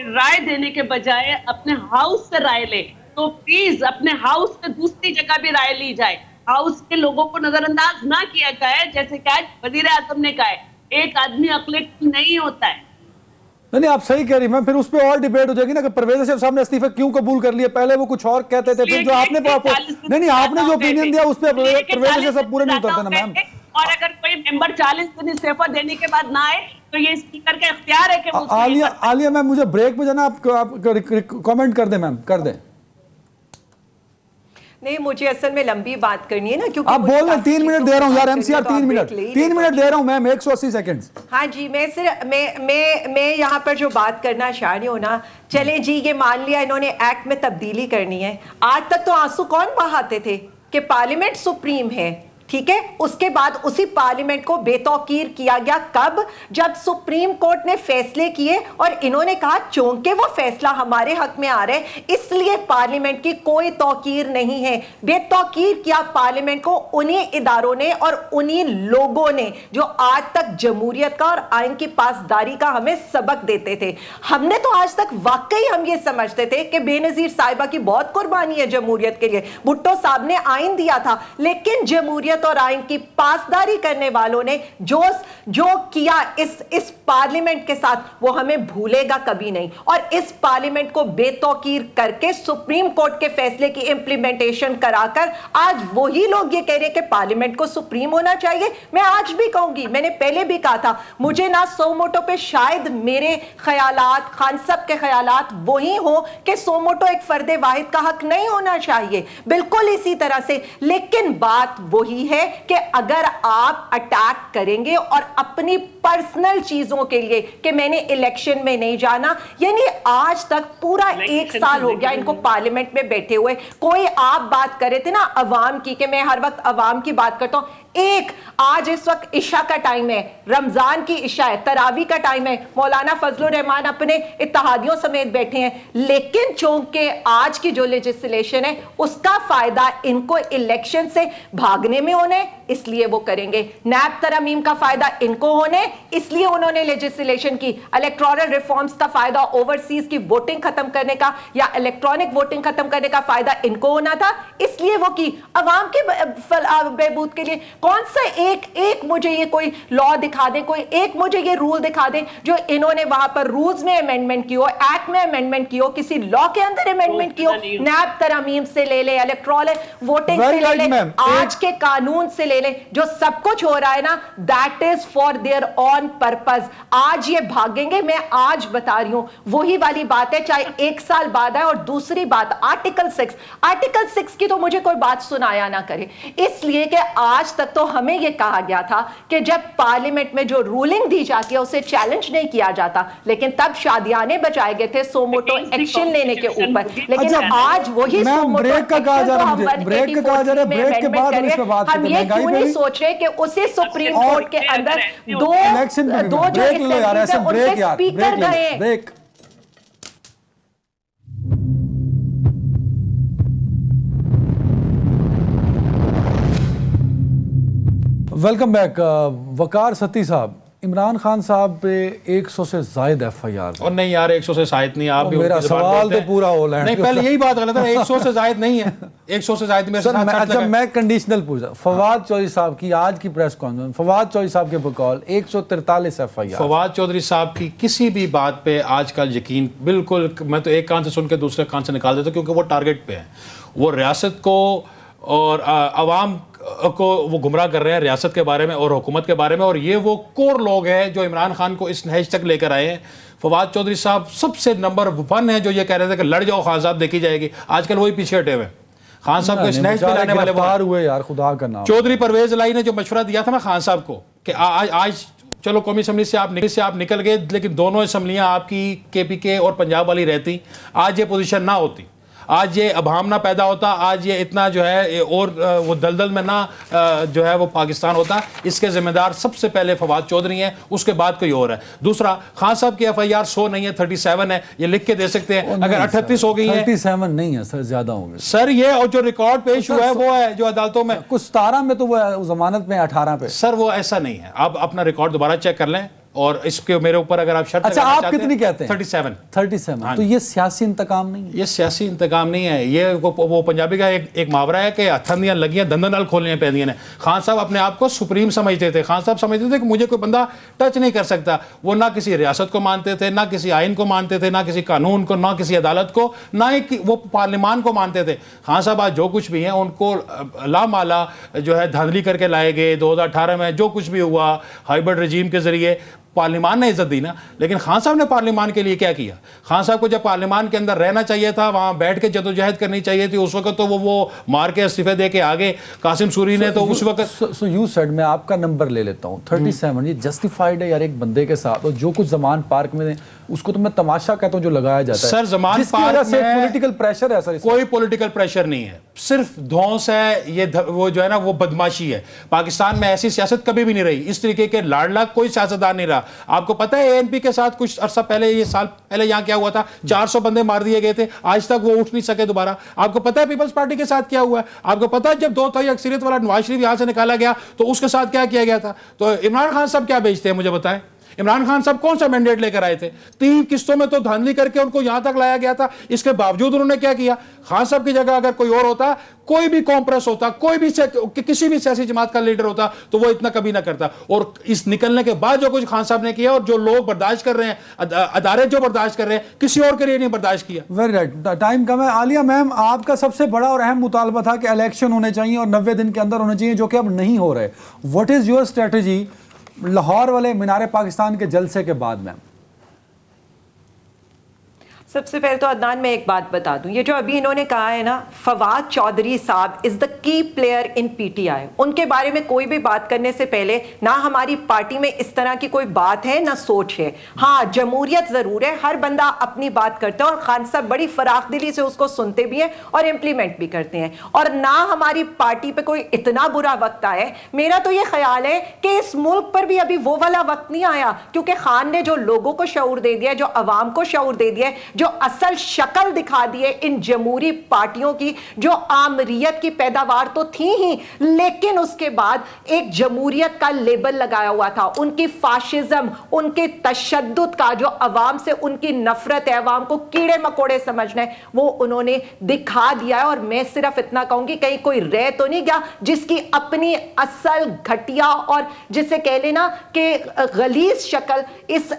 [SPEAKER 3] رائے دینے کے بجائے اپنے ہاؤس سے رائے لے. تو پلیز اپنے ہاؤس سے دوسری جگہ بھی رائے لی جائے، ہاؤس کے لوگوں کو نظر انداز نہ کیا جائے. جیسے کہ آج وزیر اعظم نے کہا ہے، ایک آدمی عقل نہیں ہوتا ہے.
[SPEAKER 1] نہیں آپ صحیح کہہ رہی ہیں. پھر اس پہ اور ڈیبیٹ ہو جائے گی نا کہ پرویز اشرف صاحب نے استعفے کیوں قبول کر لیے. پہلے وہ کچھ اور کہتے تھے، پھر جو آپ نے نہیں آپ نے جو اوپینین دیا اس پہ پرویز اشرف صاحب پورے نہیں اترتے نا میم.
[SPEAKER 3] اور اگر کوئی ممبر 40 دن استعفیٰ دینے کے بعد نہ آئے تو یہ اسپیکر کا اختیار ہے کہ
[SPEAKER 1] عالیہ میم مجھے بریک پہ جانا، آپ کامنٹ کر دیں میم، کر دیں.
[SPEAKER 4] نہیں مجھے اصل میں لمبی بات کرنی ہے نا، کیونکہ
[SPEAKER 1] آپ بول رہے 3 منٹ دے رہا ہوں یار ایم سی آر، 3 منٹ دے رہا ہوں میم، 180 سیکنڈ.
[SPEAKER 4] ہاں جی، میں یہاں پر جو بات کرنا چاہ رہی ہوں نا، چلے جی یہ مان لیا انہوں نے ایکٹ میں تبدیلی کرنی ہے. آج تک تو آنسو کون بہاتے تھے کہ پارلیمنٹ سپریم ہے، ٹھیک ہے. اس کے بعد اسی پارلیمنٹ کو بے توقیر کیا گیا. کب؟ جب سپریم کورٹ نے فیصلے کیے اور انہوں نے کہا چونکہ وہ فیصلہ ہمارے حق میں آ رہا ہے اس لیے پارلیمنٹ کی کوئی توقیر نہیں ہے. بے توقیر کیا پارلیمنٹ کو انہی اداروں نے اور انہی لوگوں نے جو آج تک جمہوریت کا اور آئین کی پاسداری کا ہمیں سبق دیتے تھے. ہم نے تو آج تک واقعی ہم یہ سمجھتے تھے کہ بے نظیر صاحبہ کی بہت قربانی ہے جمہوریت کے لیے. بھٹو صاحب نے آئین دیا تھا، لیکن جمہوریت اور آئین کی پاسداری کرنے والوں نے جو کیا اس پارلیمنٹ کے ساتھ وہ ہمیں بھولے گا کبھی نہیں. اور اس پارلیمنٹ کو بے توقیر کر کے سپریم کورٹ کے فیصلے کی امپلیمنٹیشن کرا کر آج وہی لوگ یہ کہہ رہے کہ پارلیمنٹ کو سپریم ہونا چاہیے. میں آج بھی کہوں گی، میں نے پہلے بھی کہا تھا، مجھے نہ سوموٹو پہ شاید میرے خیالات، خان صاحب کے خیالات وہی ہوں کہ سوموٹو ایک فرد واحد کا حق نہیں ہونا چاہیے، بالکل اسی طرح سے. لیکن بات وہی ہے کہ اگر آپ اٹیک کریں گے اور اپنی پرسنل چیزوں کے لیے کہ میں نے الیکشن میں نہیں جانا، یعنی آج تک پورا 1 سال ہو گیا ان کو پارلیمنٹ میں بیٹھے ہوئے. کوئی آپ بات کرے تھے نا عوام کی، کہ میں ہر وقت عوام کی بات کرتا ہوں. آج اس وقت عشاء کا ٹائم ہے، رمضان کی عشاء ہے، تراویح کا ٹائم ہے، مولانا فضل الرحمان اپنے اتحادیوں سمیت بیٹھے ہیں. لیکن چونکہ آج کی جو لیجسلیشن ہے اس کا فائدہ ان کو الیکشن سے بھاگنے میں ہونا ہے، اس لیے وہ کریں گے. نیب ترمیم کا فائدہ ان کو ہونا ہے، اس لیے انہوں نے لیجسلیشن کی. الیکٹورل ریفارمز کا فائدہ اوورسیز کی ووٹنگ ختم کرنے کا یا الیکٹرانک ووٹنگ ختم کرنے کا فائدہ ان کو ہونا تھا، اس لیے وہ کی. عوام کے بہبود کے لیے کون سا ایک مجھے یہ کوئی لا دکھا دیں، کوئی ایک مجھے یہ رول دکھا دیں جو انہوں نے وہاں پر رولز میں امینڈمنٹ کی ہو، ایکٹ میں امینڈمنٹ کی ہو، کسی لا کے اندر امینڈمنٹ کی ہو. نیب ترمیم سے لے لے، الیکٹرال ووٹنگ سے لے لے، آج کے قانون سے لے لے، جو سب کچھ ہو رہا ہے نا that is for their own purpose. آج یہ بھاگیں گے، میں آج بتا رہی ہوں وہی والی بات ہے، چاہے 1 سال بعد آئے. اور دوسری بات آرٹیکل 6 کی تو مجھے کوئی بات سنایا نہ کرے، اس لیے کہ آج تک تو ہمیں یہ کہا گیا تھا کہ جب پارلیمنٹ میں جو رولنگ دی جاتی ہے اسے چیلنج نہیں کیا جاتا. لیکن تب شادیانے بچائے گئے تھے سوموٹو ایکشن لینے کے اوپر. لیکن آج وہی سوموٹو ہم یہ کیوں نہیں سوچ رہے کہ اسی سپریم کورٹ کے اندر دو جو اسپیکر گئے ہیں.
[SPEAKER 1] Welcome back. وقار ستی صاحب، عمران خان صاحب پہ 100 سے زائد ایف آئی آر.
[SPEAKER 2] اور نہیں یار 100 سے زائد نہیں، آپ بھی
[SPEAKER 1] میرا سوال تو پورا ہو رہا ہے.
[SPEAKER 2] نہیں پہلے یہی بات غلط ہے، 100 سے زائد نہیں ہے، 100 سے زائد میرے ساتھ.
[SPEAKER 1] اچھا میں کنڈیشنل پوچھا. فواد چودھری صاحب کی آج کی پریس کانفرنس، فواد چودھری صاحب کے بقول 143 F I R.
[SPEAKER 2] Fawad Chaudhry صاحب کی کسی بھی بات پہ آج کل یقین بالکل، میں تو ایک کان سے سن کے دوسرے کان سے نکال دیتا ہوں، کیونکہ وہ ٹارگٹ پہ ہیں. وہ ریاست کو اور عوام کو وہ گمراہ کر رہے ہیں ریاست کے بارے میں اور حکومت کے بارے میں. اور یہ وہ کور لوگ ہیں جو عمران خان کو اس نہج تک لے کر آئے ہیں. فواد چودھری صاحب سب سے نمبر 1 ہے جو یہ کہہ رہے تھے کہ لڑ جاؤ خان صاحب دیکھی جائے گی. آج کل وہی پیچھے ہٹے ہوئے خان صاحب کو اس نہج پہ لانے والے
[SPEAKER 1] ہوئے یار، خدا کا نام.
[SPEAKER 2] چودھری پرویز الہی نے جو مشورہ دیا تھا نا خان صاحب کو کہ آج چلو قومی اسمبلی سے آپ نکل گئے، لیکن دونوں اسمبلیاں آپ کی کے پی کے اور پنجاب والی رہتی، آج یہ پوزیشن نہ ہوتی، آج یہ ابہام نہ پیدا ہوتا، آج یہ اتنا جو ہے اور وہ دلدل میں نہ جو ہے وہ پاکستان ہوتا. اس کے ذمہ دار سب سے پہلے فواد چودھری ہیں، اس کے بعد کوئی اور ہے. دوسرا، خان صاحب کی FIR 100 نہیں ہے، 37 ہے، یہ لکھ کے دے سکتے ہیں. اگر 38 ہو گئی ہیں،
[SPEAKER 1] 37 نہیں ہے سر، زیادہ ہوں گے
[SPEAKER 2] سر. یہ اور جو ریکارڈ پیش ہوا ہے وہ ہے جو عدالتوں میں
[SPEAKER 1] کچھ 17 میں تو وہ ضمانت میں 18 پہ.
[SPEAKER 2] سر وہ ایسا نہیں ہے. آپ اپنا ریکارڈ دوبارہ چیک کر لیں اور اس کے میرے اوپر اگر آپ شرط
[SPEAKER 1] اچھا آپ کتنی کہتے ہیں؟
[SPEAKER 2] 37.
[SPEAKER 1] تو یہ سیاسی انتقام نہیں ہے؟
[SPEAKER 2] یہ سیاسی انتقام نہیں ہے. یہ وہ پنجابی کا ایک محاورہ ہے کہ ہتھیاں لگیاں دندن نال کھولنے پیندیاں نے. خان صاحب اپنے آپ کو سپریم سمجھتے تھے. خان صاحب سمجھتے تھے کہ مجھے کوئی بندہ ٹچ نہیں کر سکتا. وہ نہ کسی ریاست کو مانتے تھے، نہ کسی آئین کو مانتے تھے، نہ کسی قانون کو، نہ کسی عدالت کو، نہ ہی وہ پارلیمان کو مانتے تھے. خان صاحب آج جو کچھ بھی ہیں ان کو لامالا جو ہے دھاندلی کر کے لائے گئے. 2018 میں جو کچھ بھی ہوا ہائبرڈ رجیم کے ذریعے پارلیمان نے عزت دی نا. لیکن خان صاحب نے پارلیمان کے لیے کیا کیا؟ خان صاحب کو جب پارلیمان کے اندر رہنا چاہیے تھا، وہاں بیٹھ کے جدوجہد کرنی چاہیے تھی، اس وقت تو وہ مار کے استعفے دے کے آگے. قاسم سوری نے تو اس وقت
[SPEAKER 1] سو یو سیڈ میں آپ کا نمبر لے لیتا ہوں 37. یہ جسٹیفائیڈ ہے یار ایک بندے کے ساتھ، اور جو کچھ زمان پارک میں اس کو تو میں تماشا کہتا ہوں جو لگایا جاتا ہے
[SPEAKER 2] سر. زمان پارک میں
[SPEAKER 1] پولیٹیکل پریشر ہے سر.
[SPEAKER 2] کوئی پولیٹیکل پریشر نہیں ہے، صرف دھونس ہے. یہ وہ جو ہے نا وہ بدماشی ہے. پاکستان میں ایسی سیاست کبھی بھی نہیں رہی. اس طریقے کے لاڈلا کوئی سیاستدان نہیں رہا. آپ کو پتہ ہے ANP کے ساتھ کچھ عرصہ پہلے، یہ سال پہلے یہاں کیا ہوا تھا؟ 400 بندے مار دیے گئے تھے. آج تک وہ اٹھ نہیں سکے دوبارہ. آپ کو پتہ ہے پیپلز پارٹی کے ساتھ کیا ہوا ہے؟ آپ کو پتہ ہے جب 2/3 اکثریت والا نواز شریف یہاں سے نکالا گیا تو اس کے ساتھ کیا کیا گیا تھا؟ تو عمران خان صاحب کیا بیچتے ہیں مجھے بتائیں. عمران خان صاحب کون سا مینڈیٹ لے کر آئے تھے؟ 3 قسطوں میں تو دھاندلی کر کے ان کو یہاں تک لایا گیا تھا. اس کے باوجود انہوں نے کیا کیا؟ خان صاحب کی جگہ اگر کوئی اور ہوتا، کوئی بھی کمپریس ہوتا، کوئی بھی کسی بھی سیاسی جماعت کا لیڈر ہوتا تو وہ اتنا کبھی نہ کرتا. اور اس نکلنے کے بعد جو کچھ خان صاحب نے کیا اور جو لوگ برداشت کر رہے ہیں، ادارے جو برداشت کر رہے ہیں، کسی اور کے لیے نہیں برداشت کیا.
[SPEAKER 1] Very right. ٹائم کم ہے. عالیہ میم، آپ کا سب سے بڑا اور اہم مطالبہ تھا کہ الیکشن ہونے چاہیے اور 90 دن کے اندر ہونے چاہیے، جو کہ اب نہیں ہو رہے. What is your strategy Lahore والے مینار پاکستان کے جلسے کے بعد میم؟
[SPEAKER 4] سب سے پہلے تو عدنان میں ایک بات بتا دوں، یہ جو ابھی انہوں نے کہا ہے نا، فواد چودھری صاحب از دا کی پلیئر ان PTI. ان کے بارے میں کوئی بھی بات کرنے سے پہلے نہ ہماری پارٹی میں اس طرح کی کوئی بات ہے نہ سوچ ہے. ہاں جمہوریت ضرور ہے، ہر بندہ اپنی بات کرتا ہے اور خان صاحب بڑی فراخ دلی سے اس کو سنتے بھی ہیں اور امپلیمنٹ بھی کرتے ہیں. اور نہ ہماری پارٹی پہ کوئی اتنا برا وقت آیا ہے. میرا تو یہ خیال ہے کہ اس ملک پر بھی ابھی وہ والا وقت نہیں آیا، کیونکہ خان نے جو لوگوں کو شعور دے دیا، جو عوام کو شعور دے دیا، جو اصل شکل دکھا دیے ان جمہوری پارٹیوں کی، جو آمریت کی پیداوار تو تھی ہی، لیکن اس کے بعد ایک جمہوریت کا لیبل لگایا ہوا تھا. ان کی فاشزم، ان کے تشدد کا، جو عوام سے ان کی نفرت ہے، عوام کو کیڑے مکوڑے سمجھنا ہے، وہ انہوں نے دکھا دیا ہے. اور میں صرف اتنا کہوں گی کہیں کوئی رہ تو نہیں گیا جس کی اپنی اصل گھٹیا اور جسے کہہ لینا کہ غلیظ شکل اس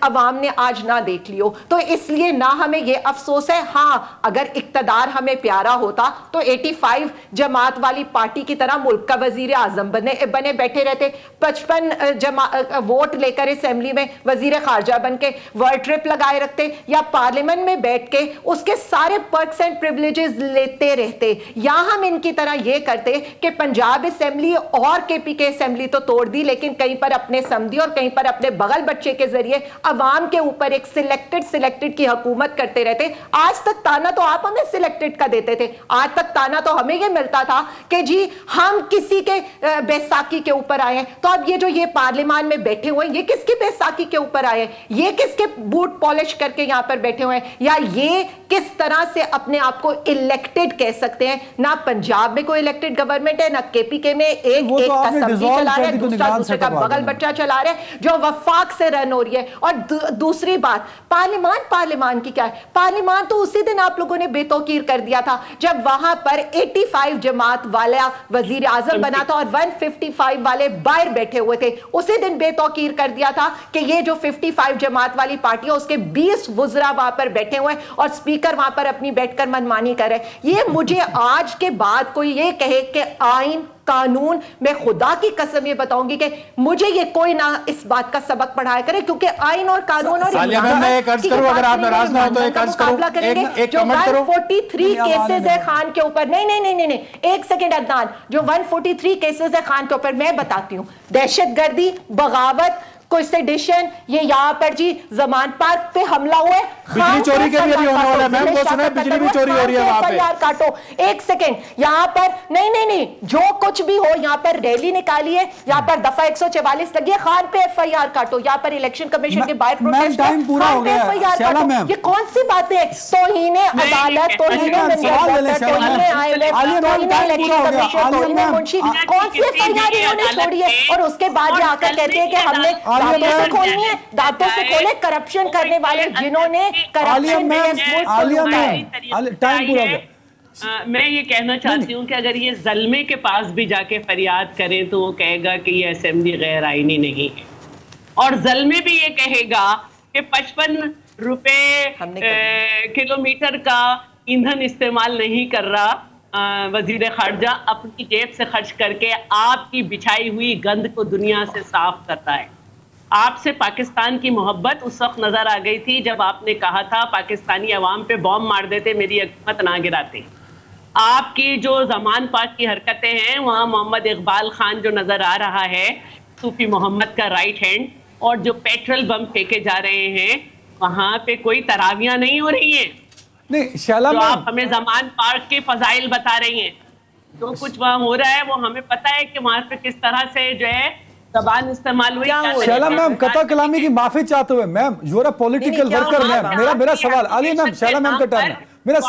[SPEAKER 4] عوام نے آج نہ دیکھ لیو. تو اس لیے نہ ہمیں یہ افسوس ہے. ہاں اگر اقتدار ہمیں پیارا ہوتا تو 85 جماعت والی پارٹی کی طرح ملک کا وزیر اعظم بنے بیٹھے رہتے، 55 ووٹ لے کر اسمبلی میں وزیر خارجہ بن کے ورلڈ ٹرپ لگائے رکھتے، یا پارلیمنٹ میں بیٹھ کے اس کے سارے پرکس اینڈ پریولیجز لیتے رہتے. یا ہم ان کی طرح یہ کرتے کہ پنجاب اسمبلی اور KP کے اسمبلی تو توڑ دی، لیکن کہیں پر اپنے سمدھی اور کہیں پر اپنے بغل بچے کے ذریعے عوام کے اوپر ایک سلیکٹڈ کی حکومت کرتے رہتے. آج تک تانا تو آپ ہمیں سلیکٹڈ کا دیتے تھے. آج تک تانا تو ہمیں یہ ملتا تھا کہ جی ہم کسی کے بیساکھی کے اوپر آئے ہیں. تو اب یہ جو یہ پارلیمان میں بیٹھے ہوئے ہیں، یہ کس کی بیساکھی کے اوپر آئے ہیں؟ یہ کس کے بوٹ پالش کر کے یہاں پر بیٹھے ہوئے ہیں؟ یا یہ کس طرح سے اپنے آپ کو الیکٹڈ کہہ سکتے ہیں؟ نہ پنجاب میں کوئی الیکٹڈ گورنمنٹ ہے، نہ KP میں ایک کا سمجھی چلا رہے ہیں، دوسرے کا بغل بچہ چلا رہے ہیں، جو وفاق سے رن ہو رہی ہے. اور دوسری بات، پارلیمان کی کیا ہے؟ پارلیمان تو اسی دن آپ لوگوں نے بے توقیر کر دیا تھا جب وہاں پر 85 جماعت والا وزیر اعظم بنا تھا اور 155 والے باہر بیٹھے ہوئے تھے. اسی دن بے توقیر کر دیا تھا کہ یہ جو 55 جماعت والی پارٹی ہے اس کے 20 وزراء وہاں پر بیٹھے ہوئے ہیں اور اسپیکر وہاں پر اپنی بیٹھ کر منمانی کر رہے ہیں. یہ مجھے آج کے بعد کوئی یہ کہے کہ آئین قانون, میں خدا کی قسم یہ بتاؤں گی کہ مجھے یہ کوئی نہ اس بات کا سبق پڑھایا کرے, کیونکہ آئین اور قانون اور
[SPEAKER 2] میں ایک عرض کروں, اگر آپ ناراض نہ ہو تو ایک عرض کروں,
[SPEAKER 4] جو 143 کیسز ہے خان کے اوپر, نہیں ایک سیکنڈ عدنان, جو 143 کیسز ہے خان کے اوپر, میں بتاتی ہوں, دہشت گردی, بغاوت, کوئی سیڈیشن, یہ یہاں پر جی زمان پارک پہ حملہ ہوا ہے,
[SPEAKER 2] بجلی چوری کے بھی ہونے والا ہے میم, وہ سنا ہے بجلی بھی چوری ہو رہی ہے وہاں پہ.
[SPEAKER 4] کاٹو ایک سیکنڈ, یہاں پر نہیں جو کچھ بھی ہو, یہاں پر ریلی نکالی ہے, یہاں پر دفعہ 144 لگی ہے, خان پہ ایف آئی آر کاٹو, یہاں پر الیکشن کمیشن کے باہر پروٹیسٹ ہے, خان پہ ایف آئی آر کاٹو, یہ کون سی باتیں ہیں؟ توہین عدالت, توہین توہین آئی ایم ایف, توہین الیکشن کمیشن, توہین منشی, کون سی ایف آئی آر انہوں نے چھوڑی ہے؟ اور اس کے بعد یہ آ کر کہتے ہیں کہ ہم نے دانتوں سے کھولنی ہے, دانتوں سے کھولے کرپشن کرنے والے جنہوں نے کرپشن میں
[SPEAKER 3] میں یہ کہنا چاہتی ہوں کہ اگر یہ زلمے کے پاس بھی جا کے فریاد کریں تو وہ کہے گا کہ یہ اسمبلی غیر آئینی نہیں ہے, اور زلمے بھی یہ کہے گا کہ 55 روپے کلومیٹر کا ایندھن استعمال نہیں کر رہا وزیر خارجہ, اپنی جیب سے خرچ کر کے آپ کی بچھائی ہوئی گند کو دنیا سے صاف کرتا ہے. آپ سے پاکستان کی محبت اس وقت نظر آ گئی تھی جب آپ نے کہا تھا پاکستانی عوام پہ بوم مار دیتے, میری حکومت نہ گراتے. آپ کی جو زمان پاک کی حرکتیں ہیں, وہاں محمد اقبال خان جو نظر آ رہا ہے, صوفی محمد کا رائٹ ہینڈ, اور جو پیٹرول بم پھینکے جا رہے ہیں, وہاں پہ کوئی تراویاں نہیں ہو رہی ہیں.
[SPEAKER 1] نہیں شیلا,
[SPEAKER 3] جو آپ ہمیں زمان پاک کے فضائل بتا رہی ہیں, جو کچھ وہاں ہو رہا ہے وہ ہمیں پتا ہے کہ وہاں پہ کس طرح سے جو ہے زبان استعمال ہوئی.
[SPEAKER 1] شیلا میم قطع کلامی کی معافی چاہتے ہوئے, ma'am you are a political worker ma'am, میرا سوال, عالیہ میم, شیلا میم کا ٹرن ہے, میرا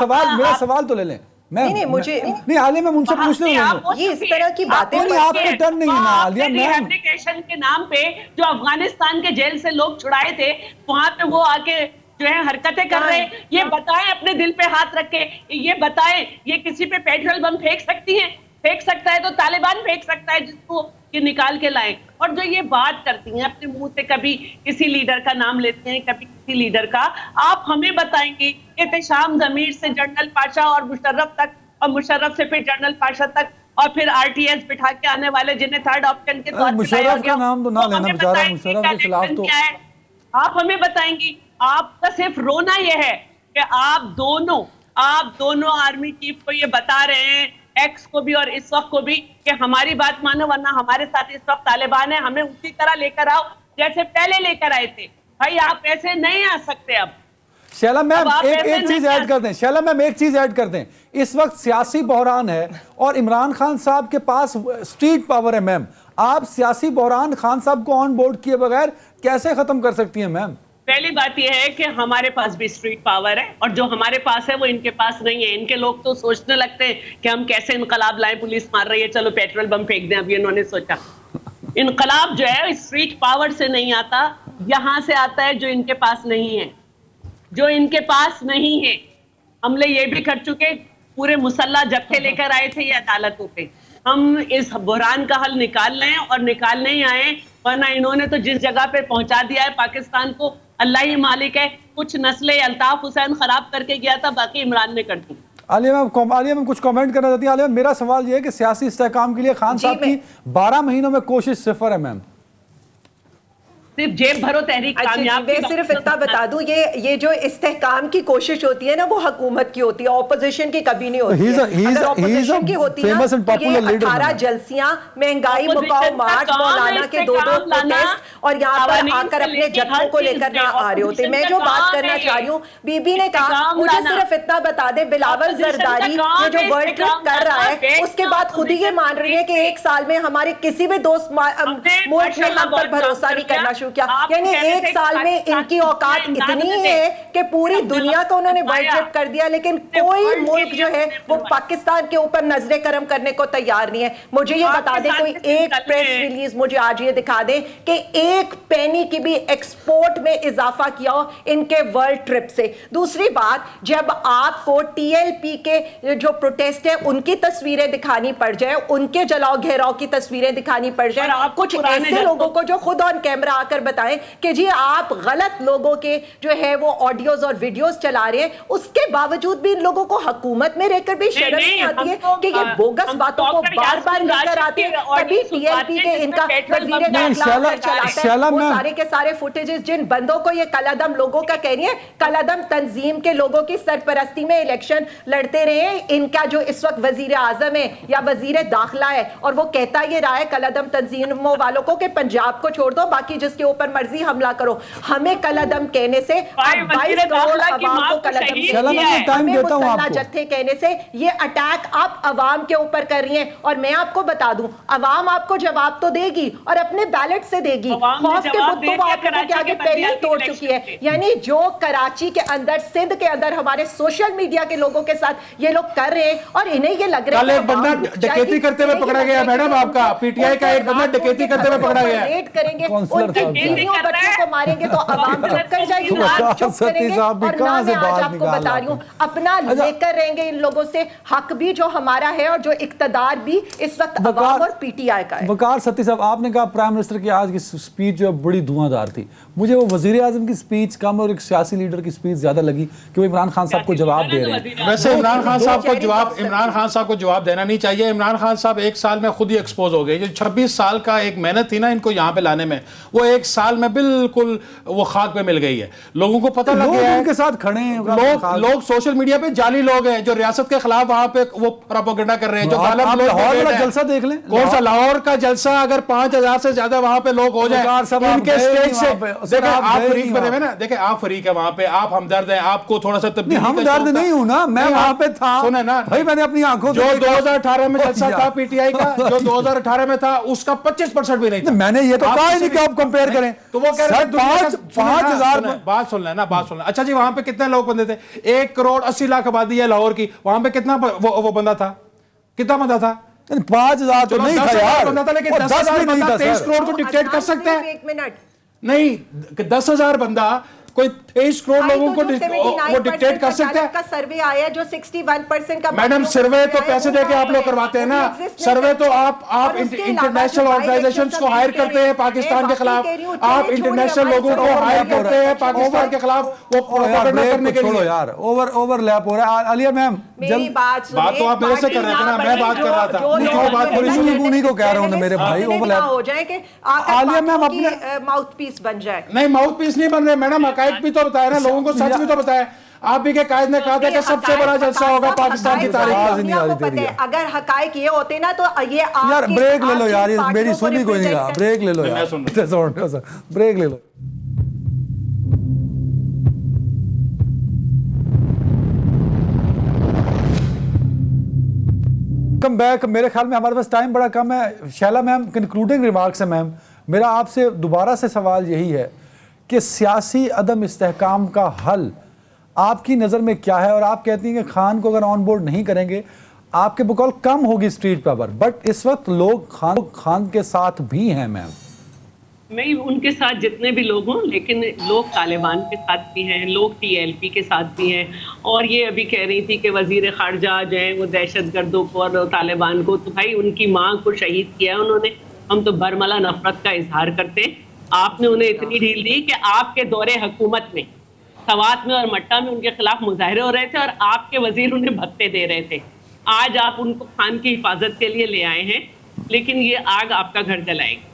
[SPEAKER 1] سوال تو لے لیں میم. نہیں عالیہ میم ان سے پوچھنے لیں,
[SPEAKER 4] یہ اس طرح کی باتیں
[SPEAKER 1] آپ کا ٹرن نہیں ہے نا عالیہ میم.
[SPEAKER 3] ریہیبلیٹیشن کے نام پہ جو افغانستان کے جیل سے لوگ چھڑائے تھے, وہاں پہ وہ آ کے جو ہے حرکتیں کر رہے ہیں, یہ بتائیں, اپنے دل پہ ہاتھ رکھ کے یہ بتائیں, یہ کسی پہ پیٹرول بم پھینک سکتی ہیں؟ پھینک سکتا ہے تو طالبان پھینک سکتا ہے, جس کو یہ نکال کے لائیں. اور جو یہ بات کرتی ہیں اپنے منہ سے, کبھی کسی لیڈر کا نام لیتے ہیں, کبھی کسی لیڈر کا, آپ ہمیں بتائیں گے احتشام ضمیر سے جنرل پاشا اور مشرف تک, اور مشرف سے پھر جنرل پاشا تک, اور پھر آر ٹی ایس بٹھا کے آنے والے جنہیں تھرڈ آپشن کے طور پر
[SPEAKER 1] مشرف کا نام تو نہ لینا بیچارہ, مشرف کے خلاف تو
[SPEAKER 3] آپ ہمیں بتائیں گی. آپ کا صرف رونا یہ ہے کہ آپ دونوں آرمی چیف کو یہ بتا رہے ہیں, ایکس کو بھی اور اس وقت کو بھی, کہ ہماری بات مانو ورنہ ہمارے ساتھ اس وقت طالبان ہیں, ہمیں اسی طرح لے کر آؤ جیسے پہلے لے کر آئے تھے. بھائی آپ ایسے نہیں آ سکتے. اب
[SPEAKER 1] شیلا میم ایک چیز ایڈ کر دیں, شیلا میم ایک چیز ایڈ کر دیں, اس وقت سیاسی بحران ہے اور عمران خان صاحب کے پاس اسٹریٹ پاور ہے میم, آپ سیاسی بحران خان صاحب کو آن بورڈ کیے بغیر کیسے ختم کر سکتی ہیں میم؟
[SPEAKER 3] پہلی بات یہ ہے کہ ہمارے پاس بھی اسٹریٹ پاور ہے, اور جو ہمارے پاس ہے وہ ان کے پاس نہیں ہے. ان کے لوگ تو سوچنے لگتے ہیں کہ ہم کیسے انقلاب لائیں, پولیس مار رہی ہے, چلو پیٹرول بم پھینک دیں. ابھی انہوں نے سوچا انقلاب جو ہے اسٹریٹ پاور سے نہیں آتا, یہاں سے آتا ہے جو ان کے پاس نہیں ہے, جو ان کے پاس نہیں ہے. حملے یہ بھی کر چکے, پورے مسلح جبکے لے کر آئے تھے یہ عدالتوں پہ. ہم اس بحران کا حل نکال لیں اور نکال نہیں آئے, ورنہ انہوں نے تو جس جگہ پہ پہنچا دیا ہے پاکستان کو, اللہ ہی مالک ہے. کچھ نسلیں الطاف حسین خراب کر کے گیا تھا, باقی عمران نے کر دی.
[SPEAKER 1] عالیہ میم کچھ کامنٹ کرنا چاہتی ہیں؟ عالیہ میم میرا سوال یہ ہے کہ سیاسی استحکام کے لیے خان صاحب کی 12 مہینوں میں کوشش صفر ہے میم.
[SPEAKER 3] صرف جیب بھرو تحریک کامیاب.
[SPEAKER 4] میں صرف اتنا بتا دوں, یہ جو استحکام کی کوشش ہوتی ہے نا, وہ حکومت کی ہوتی ہے, اپوزیشن کی کبھی نہیں ہوتی ہے. اگر اپوزیشن کی ہوتی ہے تو یہ 18 جلسیاں, مہنگائی مکاؤ مارچ, مولانا کے 2 پروٹیسٹ, اور یہاں پر آ کر اپنے جتھوں کو لے کر نہ آ رہے ہوتے. میں جو بات کرنا چاہ رہی ہوں, بی بی نے کہا مجھے صرف اتنا بتا دے, بلاول زرداری یہ جو ورلڈ ٹرپ کر رہا ہے, اس کے بعد خود ہی یہ مان رہی ہے کہ 1 سال میں ہمارے کسی بھی دوست ملک نے ہم پر بھروسہ نہیں کرنا شروع کیا. یعنی 1 سال میں ان کی اوقات اتنی ہے کہ پوری دنیا کو انہوں نے ورلڈ ٹرپ کر دیا, لیکن کوئی ملک جو ہے وہ پاکستان کے اوپر نظر کرم کرنے کو تیار نہیں ہے. مجھے یہ بتا دیں, کوئی ایک پریس ریلیز مجھے آج یہ دکھا دیں کہ 1 پینی کی بھی ایکسپورٹ میں اضافہ کیا ہو ان کے ورلڈ ٹرپ سے. دوسری بات, جب آپ کو ٹی ایل پی کے جو پروٹیسٹ ہے ان کی تصویریں دکھانی پڑ جائے, ان کے جلاؤ گھیراؤ کی تصویریں دکھانی پڑ جائے, کچھ ایسے لوگوں کو جو خود آن کیمرہ آ کر بتائیں کہ جی آپ غلط لوگوں کے جو ہے وہ آڈیوز اور ویڈیوز چلا رہے ہیں, اس کے باوجود بھی ان لوگوں کو حکومت میں رہ کر بھی شرم نہیں آتی ہے کہ یہ بوگس باتوں کو بار بار لے کر آتے ہیں. کبھی ٹی ایل پی کے ان کا وزیر داخلہ چلاتا ہے, وہ سارے کے سارے فوٹیجز جن بندوں کو یہ کلعدم لوگوں کا کہہ رہی ہے, کلعدم تنظیم کے لوگوں کی سرپرستی میں الیکشن لڑتے رہے ہیں. ان کا جو اس وقت وزیر اعظم ہے یا وزیر داخلہ ہے, اور وہ کہتا یہ رہا ہے کلعدم تنظیموں والوں کو کہ پنجاب کو چھوڑ دو, باقی جس کے اوپر مرضی حملہ کرو. ہمیں کلعدم کہنے سے, 22 کروڑ عوام کو کلعدم ہمیں مسلح جتھے کہنے سے یہ اٹیک آپ عوام کے اوپر کر رہی ہیں. اور میں آپ کو بتا دوں, عوام آپ کو جواب تو دے گی اور اپنے بیلٹ سے دے گی. خوف کے بت تو وہ آپ لوگوں کے آگے پہلے ہی توڑ چکی ہے. یعنی جو کراچی کے اندر, سندھ کے اندر ہمارے سوشل میڈیا کے لوگوں کے ساتھ یہ لوگ کر رہے ہیں, اور انہیں یہ لگ رہا ہے
[SPEAKER 2] کل ایک بندہ ڈکیتی کرتے ہوئے پکڑا گیا میڈم, آپ کا پی ٹی آئی کا ایک بندہ ڈکیتی کرتے ہوئے پکڑا گیا.
[SPEAKER 4] ریڈ کریں گے, ان کی بیویوں بچوں کو ماریں گے تو عوام چپ کر جائے گی, چپ کریں گے. اور نہ میں آج آپ کو بتا رہی ہوں, اپنا لے کر رہیں گے ان لوگوں سے. حق بھی جو ہمارا ہے اور جو اقتدار بھی اس وقت عوام اور پی ٹی آئی کا ہے.
[SPEAKER 1] وقار ستی صاحب, آپ نے کہا پرائم منسٹر کی آج کی سپیچ جو بڑی دھواں دار تھی. مجھے وہ وزیر اعظم کی سپیچ کم اور ایک سیاسی لیڈر کی سپیچ زیادہ لگی کہ وہ عمران خان صاحب کو جواب دے رہے ہیں.
[SPEAKER 2] ویسے عمران خان صاحب کو جواب دینا نہیں چاہیے. عمران خان صاحب ایک سال میں خود ہی ایکسپوز ہو گئے. جو 26 سال کا ایک محنت تھی نا ان کو یہاں پہ لانے میں, وہ ایک سال میں بالکل وہ خاک پہ مل گئی ہے. لوگوں کو پتہ لگ گیا ہے,
[SPEAKER 1] ان کے ساتھ کھڑے ہیں
[SPEAKER 2] لوگ سوشل میڈیا پہ جعلی لوگ ہیں جو ریاست کے خلاف وہاں پہ وہ پروپیگنڈا کر رہے ہیں. جو
[SPEAKER 1] لاہور والا جلسہ دیکھ لیں,
[SPEAKER 2] کون سا لاہور کا جلسہ, اگر 5000 سے زیادہ وہاں پہ لوگ ہو جائیں ان کے سٹیج سے. دیکھیں آپ فریق بنے ہوئے نا, دیکھیں آپ فریق ہے وہاں پہ, آپ ہمدرد ہیں, آپ کو تھوڑا سا تبدیلی.
[SPEAKER 1] ہمدرد نہیں ہوں نا میں, وہاں پہ تھا.
[SPEAKER 2] سنیں نا
[SPEAKER 1] بھائی, میں نے اپنی آنکھوں سے
[SPEAKER 2] جو 2018 میں جلسہ تھا پی ٹی آئی کا, جو 2018 میں تھا اس کا 25% بھی نہیں تھا.
[SPEAKER 1] میں نے یہ تو کہا ہی نہیں کہ آپ کمپیئر کریں.
[SPEAKER 2] تو وہ کہہ رہے ہیں
[SPEAKER 1] 5000.
[SPEAKER 2] بات سن لینا, بات سن لینا. اچھا جی, وہاں پہ کتنے لوگ بندے تھے؟ 1 کروڑ 80 لاکھ آبادی ہے لاہور کی. وہاں پہ کتنا وہ بندہ تھا, کتنا بندہ تھا؟
[SPEAKER 1] 5000 تو نہیں تھا یار,
[SPEAKER 2] بندہ تھا, لیکن 10,000 بندہ 23 کروڑ کو ڈکٹیٹ کر سکتے ہیں.
[SPEAKER 4] ایک منٹ
[SPEAKER 2] نہیں, 10,000 بندہ کوئی 23 کروڑ لوگوں کو وہ ڈکٹیٹ کر سکتے ہیں.
[SPEAKER 4] کا سروے آیا جو 61% کا.
[SPEAKER 2] میڈم سروے تو پیسے دے کے آپ لوگ کرواتے ہیں نا. سروے تو آپ انٹرنیشنل آرگنائزیشنز کو ہائر کرتے ہیں پاکستان کے خلاف, آپ انٹرنیشنل لوگوں کو ہائر کرتے ہیں پاکستان کے خلاف وہ پروپیگنڈا کرنے کے لیے.
[SPEAKER 1] یار اوور لیپ ہو رہا ہے. عالیہ میم
[SPEAKER 4] میری بات
[SPEAKER 2] تو آپ میرے سے کر رہے تھے نا, میں بات کر رہا تھا.
[SPEAKER 1] انہیں کو کہہ رہا ہوں میرے بھائی, اوور لیپ
[SPEAKER 4] ہو جائے کہ عالیہ میم اپنے ماؤتھ پیس بن جائے.
[SPEAKER 2] نہیں, ماؤتھ پیس نہیں بن رہے میڈم, حقائق بھی تو بتایا نا لوگوں کو, سچ بھی تو بتایا. آپ بھی کہ قائد نے کہا تھا کہ سب سے بڑا جلسہ ہوگا پاکستان کی تاریخ.
[SPEAKER 4] اگر حقائق یہ ہوتے نا تو یہ
[SPEAKER 1] یار بریک لے لو یار, میری سنی کوئی نہیں رہا. بریک لے لو یار, بریک لے لو. Come back. میرے خیال میں ہمارے پاس ٹائم بڑا کم ہے. شیلا میم, کنکلوڈنگ ریمارکس ہے میم. میرا آپ سے دوبارہ سے سوال یہی ہے کہ سیاسی عدم استحکام کا حل آپ کی نظر میں کیا ہے؟ اور آپ کہتی ہیں کہ خان کو اگر آن بورڈ نہیں کریں گے آپ کے بقول کم ہوگی اسٹریٹ پاور, بٹ اس وقت لوگ خان کے ساتھ بھی ہیں میم.
[SPEAKER 3] میں ان کے ساتھ جتنے بھی لوگ ہوں, لیکن لوگ طالبان کے ساتھ بھی ہیں, لوگ ٹی ایل پی کے ساتھ بھی ہیں. اور یہ ابھی کہہ رہی تھی کہ وزیر خارجہ جو ہیں وہ دہشت گردوں کو اور طالبان کو, تو بھائی ان کی ماں کو شہید کیا انہوں نے. ہم تو برملا نفرت کا اظہار کرتے ہیں. آپ نے انہیں اتنی ڈھیل دی کہ آپ کے دور حکومت میں سوات میں اور مٹا میں ان کے خلاف مظاہرے ہو رہے تھے اور آپ کے وزیر انہیں بھتے دے رہے تھے. آج آپ ان کو خان کی حفاظت کے لیے لے آئے ہیں, لیکن یہ آگ آپ کا گھر جلائے گی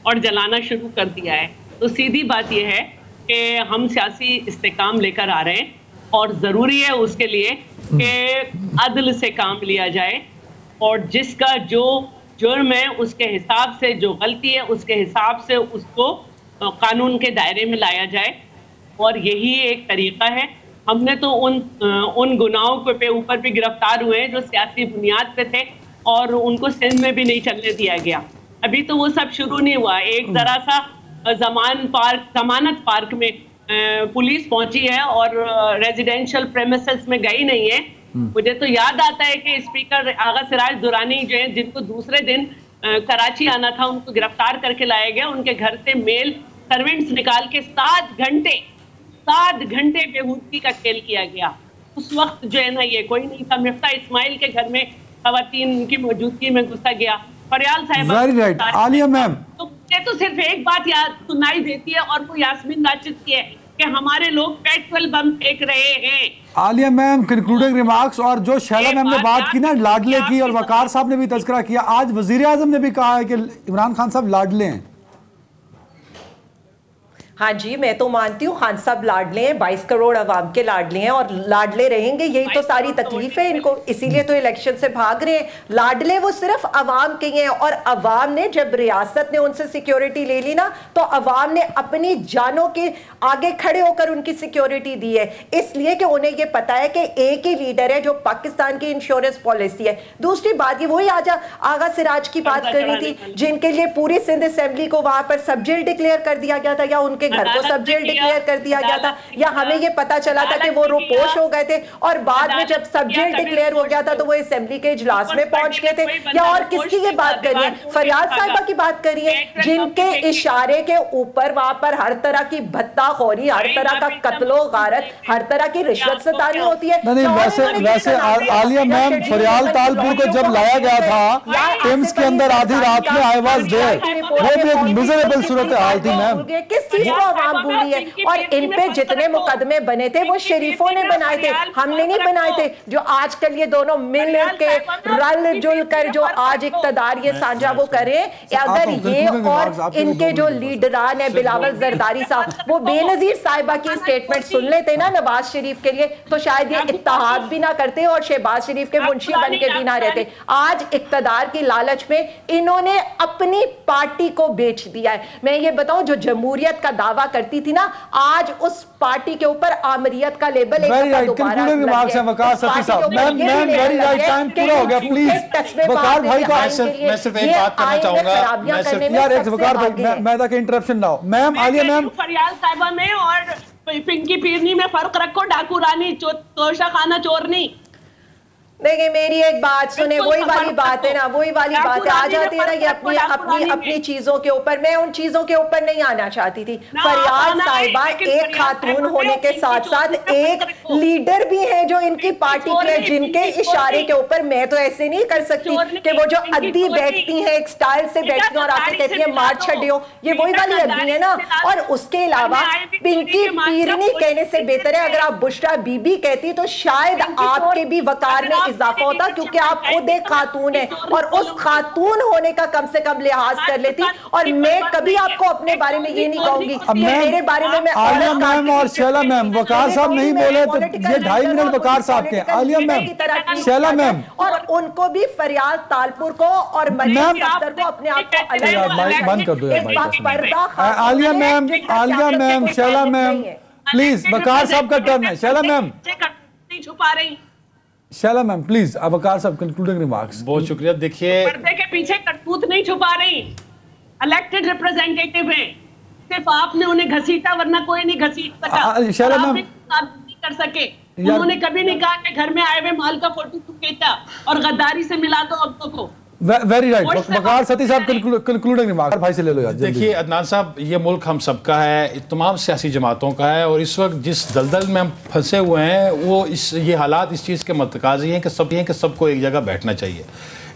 [SPEAKER 3] اور جلانا شروع کر دیا ہے. تو سیدھی بات یہ ہے کہ ہم سیاسی استحکام لے کر آ رہے ہیں, اور ضروری ہے اس کے لیے کہ عدل سے کام لیا جائے, اور جس کا جو جرم ہے اس کے حساب سے, جو غلطی ہے اس کے حساب سے اس کو قانون کے دائرے میں لایا جائے. اور یہی ایک طریقہ ہے. ہم نے تو ان گناہوں کے اوپر بھی گرفتار ہوئے ہیں جو سیاسی بنیاد پہ تھے, اور ان کو سندھ میں بھی نہیں چلنے دیا گیا. ابھی تو وہ سب شروع نہیں ہوا. ایک ذرا سا ضمانت پارک میں پولیس پہنچی ہے اور ریزیڈینشل پریمیسز میں گئی نہیں ہے. مجھے تو یاد آتا ہے کہ اسپیکر آغا سراج درانی جو ہیں, جن کو دوسرے دن کراچی آنا تھا, ان کو گرفتار کر کے لایا گیا. ان کے گھر سے میل سرونٹس نکال کے 7 گھنٹے بےہودگی کا کھیل کیا گیا. اس وقت جو ہے نا یہ کوئی نہیں تھا. مفتاح اسماعیل کے گھر میں خواتین کی موجودگی میں گھسا گیا. فریال صاحب
[SPEAKER 1] عالیہ میم,
[SPEAKER 3] تو مجھے مجھے تو صرف ایک بات یاد سنائی دیتی ہے اور وہ یاسمین راجد کی ہے کہ ہمارے لوگ پیٹرول بم پھینک رہے ہیں.
[SPEAKER 1] عالیہ میم کنکلوڈنگ ریمارکس. اور جو شیلا میم نے بات کی نا لاڈلے کی، اور وقار صاحب نے بھی تذکرہ کیا، آج وزیر اعظم نے بھی کہا ہے کہ عمران خان صاحب لاڈلے ہیں.
[SPEAKER 4] ہاں جی، میں تو مانتی ہوں خان صاحب لاڈلے ہیں، 22 کروڑ عوام کے لاڈلے ہیں اور لاڈلے رہیں گے. یہی تو ساری تکلیف ہے ان کو، اسی لیے تو الیکشن سے بھاگ رہے ہیں. لاڈلے وہ صرف عوام کے ہیں، اور عوام نے جب ریاست نے ان سے سیکیورٹی لے لی نا تو عوام نے اپنی جانوں کے آگے کھڑے ہو کر ان کی سیکیورٹی دی ہے، اس لیے کہ انہیں یہ پتا ہے کہ ایک ہی لیڈر ہے جو پاکستان کی انشورنس پالیسی ہے. دوسری بات یہ وہی آغا سراج کی بات کر رہی تھی، جن کے لیے پوری سندھ اسمبلی کو وہاں پر سب جیل ڈکلیئر کر دیا گیا تھا، یا ان کے گھر کو سب جیل ڈکلیئر کر دیا گیا تھا، یا ہمیں یہ پتا چلا تھا کہ وہ روپوش ہو گئے تھے، اور بعد میں جب سب جیل ڈکلیئر ہو گیا تھا تو وہ اسمبلی کے اجلاس میں پہنچ گئے تھے. یا اور کس کی یہ بات کر رہی ہیں؟ فریاد صاحبہ کی بات کر رہی ہیں، جن کے اشارے کے اوپر وہاں پر ہر طرح کی بھتہ خوری، ہر طرح کا قتل و غارت، ہر طرح کی رشوت ستانی ہوتی ہے.
[SPEAKER 1] نہیں ویسے عالیہ میم فریال تالپور کو جب لایا گیا تھا ٹیمز کے اندر آدھی رات میں آئی واز دیئر، وہ بھی ایک میزریبل صورتحال تھی میم.
[SPEAKER 4] کس چیز کو عوام بھولی ہے؟ اور ان پہ جتنے مقدمے بنے تھے وہ شریفوں نے بنائے تھے، ہم نے نہیں بنائے تھے. جو آج کل یہ دونوں مل کے رل جل کر جو آج اقتدار یہ سانجا وہ کریں، اگر یہ اور ان کے جو لیڈران ہیں بلاول زرداری صاحب وہ بے نظیر صاحبہ کی سٹیٹمنٹ سن لیتے نا نواز شریف کے لیے، تو شاید یہ اتحاد بھی نہ کرتے اور شہباز شریف کے منشی بن کے بھی نہ رہتے. آج اقتدار کی لالچ میں انہوں نے اپنی پارٹی کو بیچ دیا ہے. میں یہ بتاؤں، جو جمہوریت کا دعویٰ کرتی تھی نا، آج اس پارٹی کے اوپر آمریت کا لیبل ایک دفعہ دوبارہ لگ گیا.
[SPEAKER 1] وقار ستی صاحب میم ویری رائٹ، ٹائم پورا ہو گیا پلیز. وقار بھائی کا
[SPEAKER 2] میں صرف ایک بات کرنا چاہوں گا،
[SPEAKER 1] یار ایک وقار بھائی میں تاکہ انٹرپشن نہ ہو. میم عالیہ میم
[SPEAKER 3] فریال صاحبہ میں اور پنکی پیرنی میں فرق رکھو، ڈاکو رانی توشہ خانہ چورنی.
[SPEAKER 4] دیکھیں میری ایک بات سنیں، وہی والی بات ہے نا، وہی والی بات ہے. آ جاتے ہیں نا یہ اپنی چیزوں کے اوپر. میں ان چیزوں کے اوپر نہیں آنا چاہتی تھی. فریال صاحبہ ایک خاتون ہونے کے ساتھ ساتھ ایک لیڈر بھی ہیں جو ان کی پارٹی کے، جن کے اشارے کے اوپر میں تو ایسے نہیں کر سکتی کہ وہ جو ادی بیٹھتی ہیں ایک سٹائل سے بیٹھتی ہیں اور آ کے کہتی ہیں مار چھڑیو، یہ وہی والی ادی ہے نا. اور اس کے علاوہ پنکی پیرنی کہنے سے بہتر ہے اگر آپ بشرا بی بی کہتی تو شاید آپ کے بھی وقار میں اضافہ ہوتا، کیونکہ آپ خود ایک خاتون ہیں اور اس خاتون ہونے کا کم سے کم لحاظ کر لیتی. اور میں کبھی آپ کو اپنے بارے میں یہ نہیں کہوں گی کہ میرے بارے میں
[SPEAKER 1] عالیہ میم اور شیلا میم وقار صاحب نہیں بولے تو یہ 2.5 منٹ وقار صاحب کے. عالیہ میم شیلا میم
[SPEAKER 4] اور ان کو بھی فریال تالپور کو اور مریم صفدر کو اپنے آپ کو الگ
[SPEAKER 1] بند کر دو.
[SPEAKER 4] عالیہ
[SPEAKER 1] میم شیلا میم پلیز، وقار صاحب کا ٹرن ہے. شیلا میم
[SPEAKER 3] چھپا رہی
[SPEAKER 1] شیلا میم پلیز اب وقار صاحب کنکلوڈنگ ریمارکس.
[SPEAKER 2] بہت شکریہ. دیکھیے
[SPEAKER 3] پردے کے پیچھے کرتوت نہیں چھپا رہی، الیکٹڈ ریپرزینٹیٹیو ہیں، صرف آپ نے انہیں گھسیٹا ورنہ کوئی نہیں گھسیٹ سکا.
[SPEAKER 1] شیلا میم
[SPEAKER 3] نہیں کر سکے، انہوں نے کبھی نہیں کہا کہ گھر میں آئے ہوئے مال کا فوٹو تو کھینچا اور غداری سے ملا دو عورتوں کو.
[SPEAKER 1] Very right. وقار ستی صاحب کنکلوڈنگ ریمارکس بھائی سے لے لو یار.
[SPEAKER 2] دیکھیے عدنان صاحب، یہ ملک ہم سب کا ہے، تمام سیاسی جماعتوں کا ہے، اور اس وقت جس دلدل میں ہم پھنسے ہوئے ہیں وہ یہ حالات اس چیز کے متقاضی ہیں کہ سب کو ایک جگہ بیٹھنا چاہیے.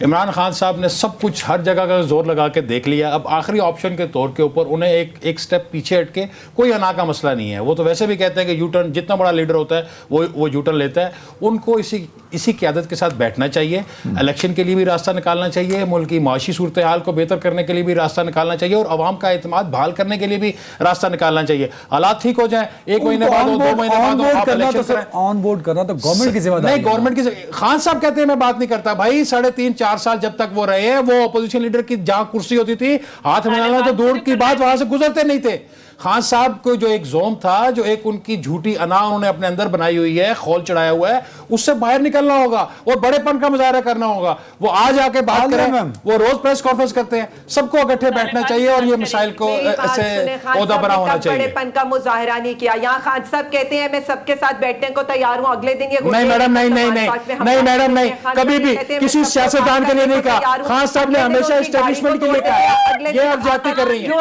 [SPEAKER 2] عمران خان صاحب نے سب کچھ ہر جگہ کا زور لگا کے دیکھ لیا. اب آخری آپشن کے طور کے اوپر انہیں ایک سٹیپ پیچھے ہٹ کے، کوئی انا کا مسئلہ نہیں ہے، وہ تو ویسے بھی کہتے ہیں کہ یو ٹرن، جتنا بڑا لیڈر ہوتا ہے وہ یو ٹرن لیتا ہے. ان کو اسی قیادت کے ساتھ بیٹھنا چاہیے. الیکشن کے لیے بھی راستہ نکالنا چاہیے، ملک کی معاشی صورتحال کو بہتر کرنے کے لیے بھی راستہ نکالنا چاہیے، اور عوام کا اعتماد بحال کرنے کے لیے بھی راستہ نکالنا چاہیے. حالات ٹھیک ہو جائیں، 1 مہینے بعد ہو، 2 مہینے بعد ہو، آپ الیکشن کریں.
[SPEAKER 1] آن بورڈ کرنا تو گورنمنٹ کی ذمہ داری
[SPEAKER 2] نہیں، گورنمنٹ کی. خان صاحب کہتے ہیں میں بات نہیں کرتا. بھائی 3.5-4 سال جب تک وہ رہے ہیں، وہ اپوزیشن لیڈر کی جہاں کرسی ہوتی تھی ہاتھ ملانا تو دور کی بات، وہاں سے گزرتے نہیں تھے. خان صاحب کو جو ایک زوم تھا، جو ایک ان کی جھوٹی انا انہوں نے اپنے اندر بنائی ہوئی ہے، خول چڑھایا ہوا ہے، اس سے باہر نکلنا ہوگا اور بڑے پن کا مظاہرہ کرنا ہوگا. وہ آ جا کے بات کریں، وہ روز پریس کانفرنس کرتے ہیں. سب کو اکٹھے بیٹھنا چاہیے اور یہ مسائل کو ایسے عہدہ بنا ہونا چاہیے.
[SPEAKER 4] بڑے پن کا مظاہرہ نہیں کیا. یہاں خان صاحب کہتے ہیں میں سب کے ساتھ بیٹھنے کو تیار ہوں، اگلے دن یہ
[SPEAKER 2] نہیں میڈم، نہیں میڈم، نہیں کبھی بھی کسی سیاستدان کے لیے نہیں کہا. خان صاحب نے ہمیشہ اسٹیبلشمنٹ کے لیے کہا. یہ آپ زیادتی کر رہی ہیں،